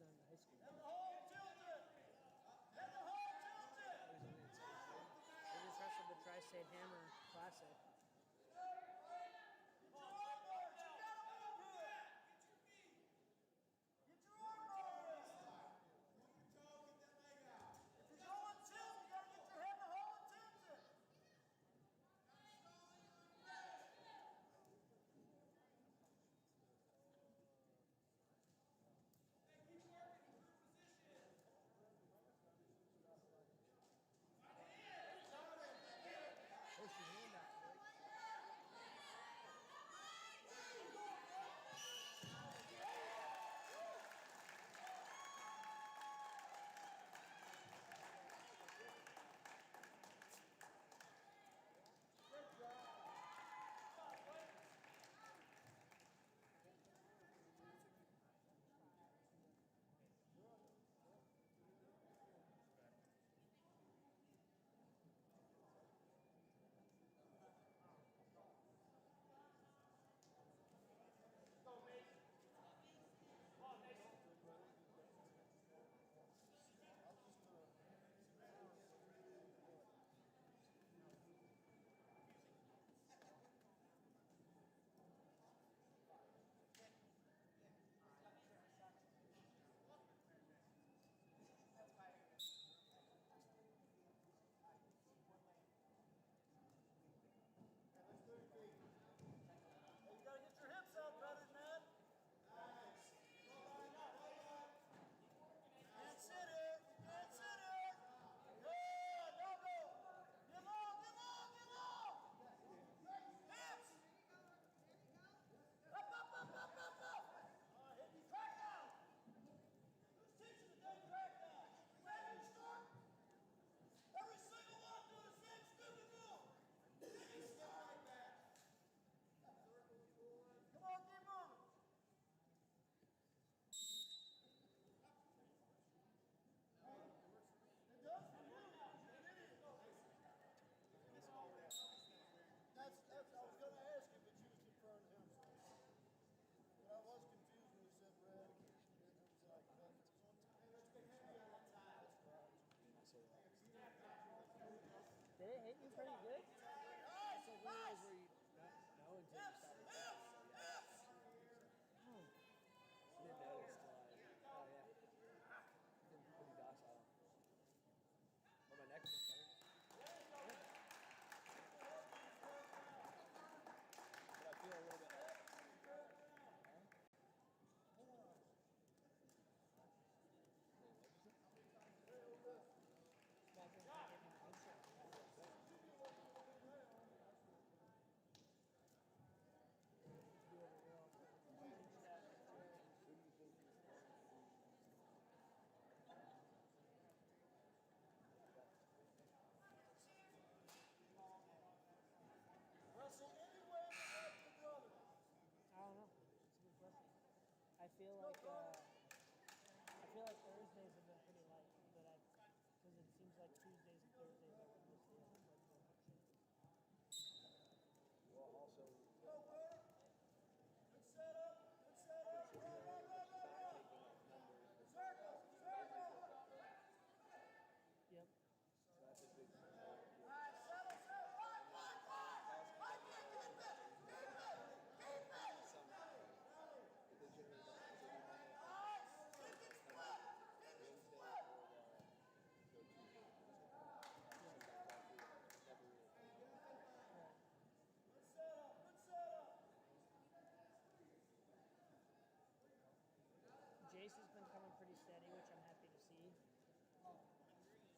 than in high school. Have the hole tilted! Have the hole tilted! They just wrestled the Tri-State Hammer Classic. Get your arm bars! You gotta move here! Get your arm bars! If you're going tilt, you gotta get your head in the hole and tilt it! Push your hand out. You gotta get your hips out better than that. Nice. Can't sit here. You can't sit here. Good. No, go. Get long, get long, get long. Hips. Up, up, up, up, up, up. Hit me. Crack down. Who's teaching the day crack down? Ready to start? Every single one do the same stupid move. Ready to start. Come on, keep moving. It does for you. You're an idiot. That's I was going to ask you, but you was in front of him. But I was confused when you said red. It was like, Did it hit you pretty good? nice, nice. No, until you Hips, started. hips, hips. Didn't notice till oh yeah. Been pretty docile. Well, my neck is better. But I feel a little bit. Wrestle any way but like your brother. I don't know. It's a good question. I feel like Thursdays have been pretty light, but because it seems like Tuesdays and Thursdays are mostly like Well, also, Go, Will. Good setup. Good setup. Run, run, run, run, run. Circle, circle. Yep. so that's a big thing. All right, settle, settle. Fight, fight, fight. Fight, keep it. Keep it. Keep it. They generate Nice. Keep it split. Keep it split. Good setup. Good setup. Jace has been coming pretty steady, which I'm happy to see.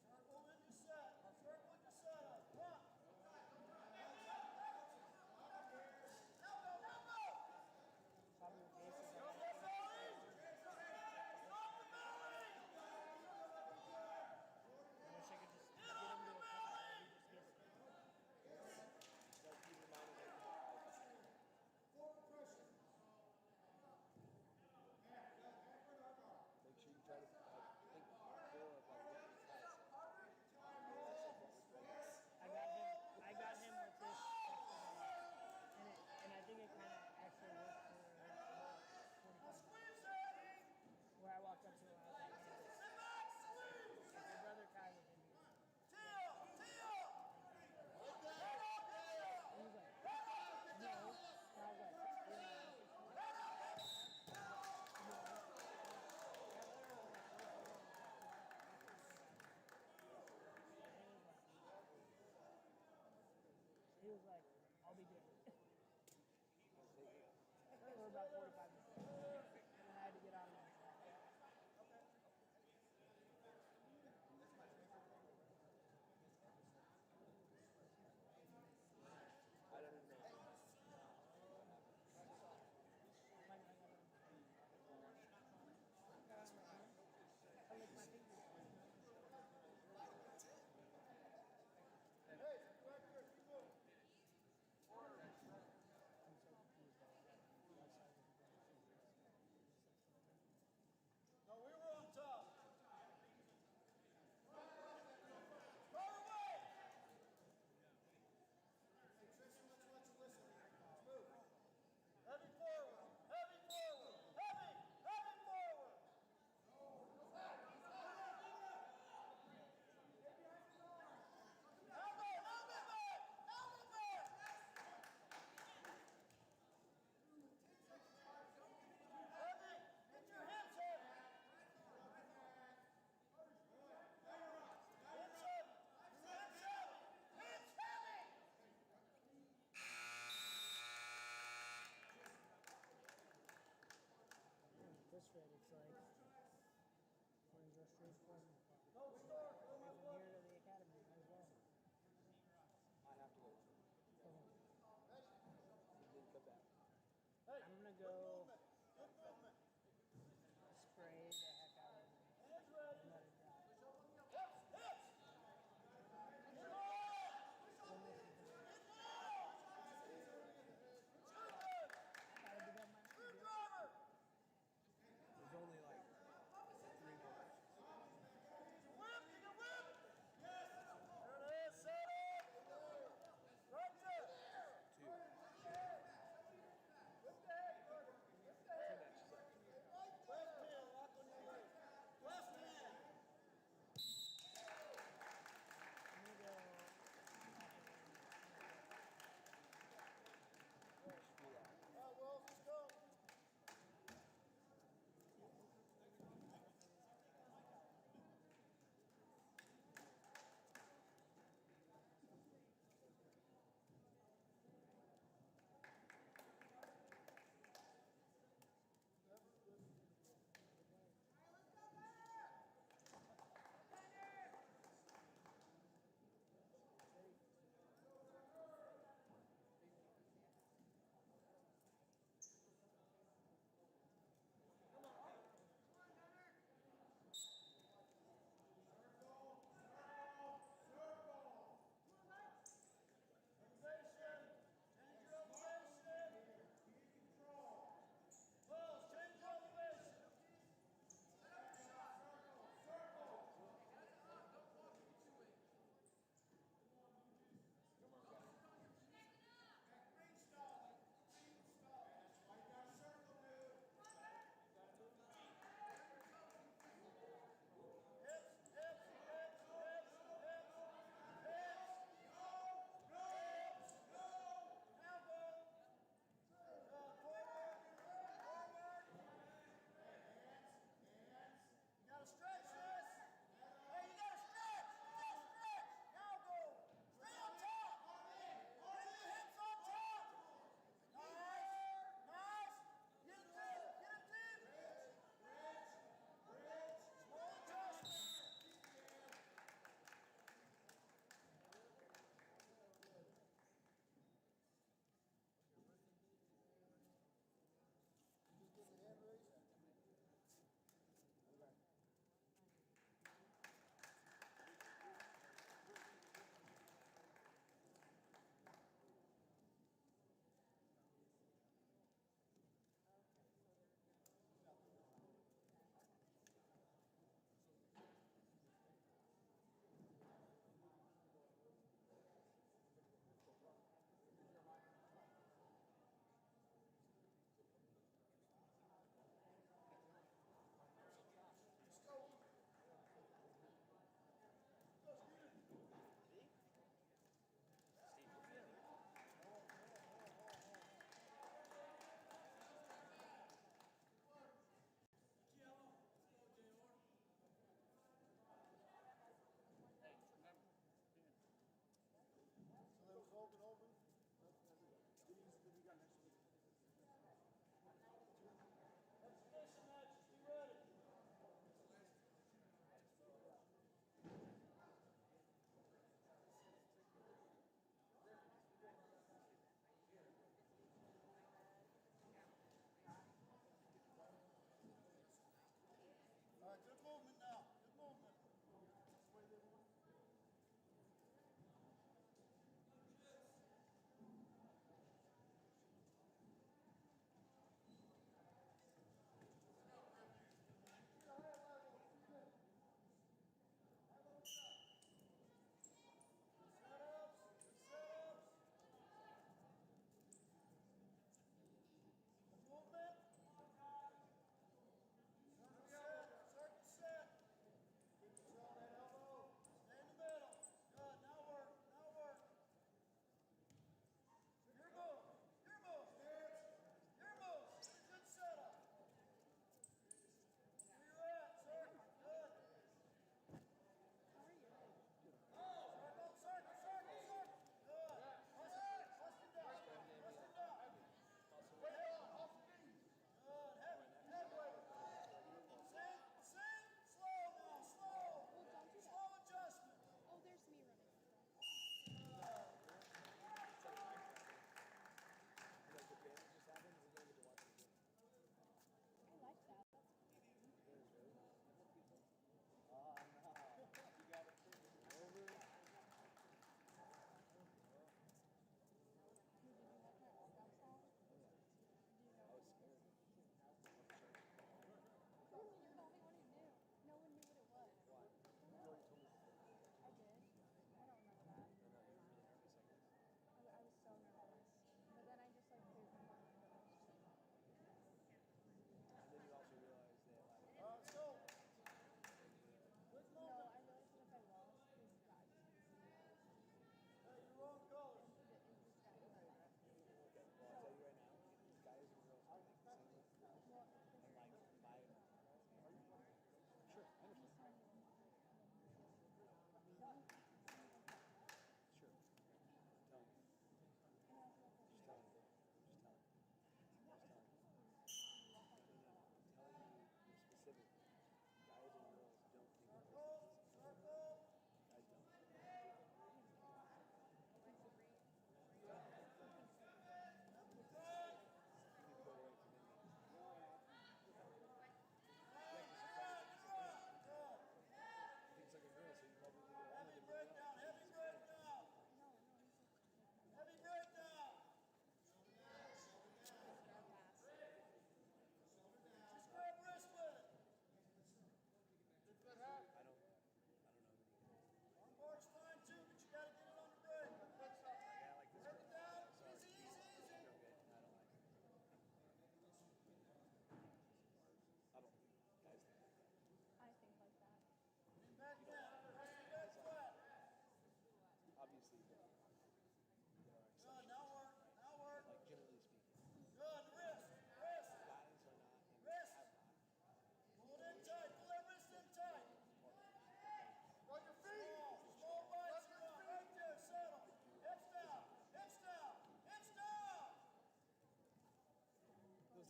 Circle with your set. Circle with your setup. Run. Elbow, elbow. Problem with Jace is Go, go, belly. Stop the belly. I wish I could just get Get him off to the a belly. point where he just gets like you reminded me Forward pressure. make sure you try to said, it's like when you go straight from here to the academy as well. I have to go. You did cut that. I'm gonna go spray the heck out of it and let it dry. There's only like 3 more. Whip! You can whip! Yes! There it is! Set it! Right there! 2. Lift the head, Carter.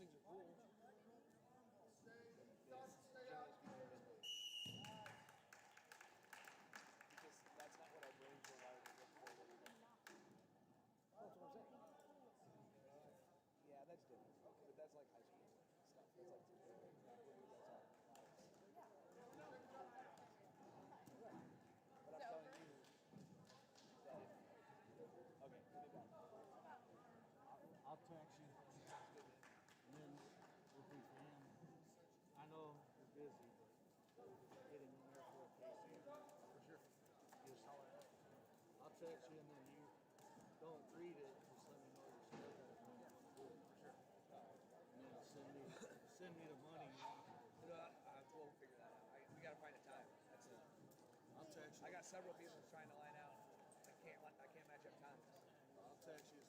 things are cool. Because that's not what our brains were wired to look for. That's what I'm saying. Yeah, that's different. But that's like high school stuff. That's like that's all. But I'm telling you that okay, give me back. I'll text you. And then we'll be fan. I know you're busy, but get in there for a KC. For sure. Just holler at me. I'll text you and then you don't read it, just let me know your schedule. For sure. And then send me the money. We'll figure that out. We gotta find a time. That's it. I'll text you. I got several people trying to line out. I can't match up times. I'll text you.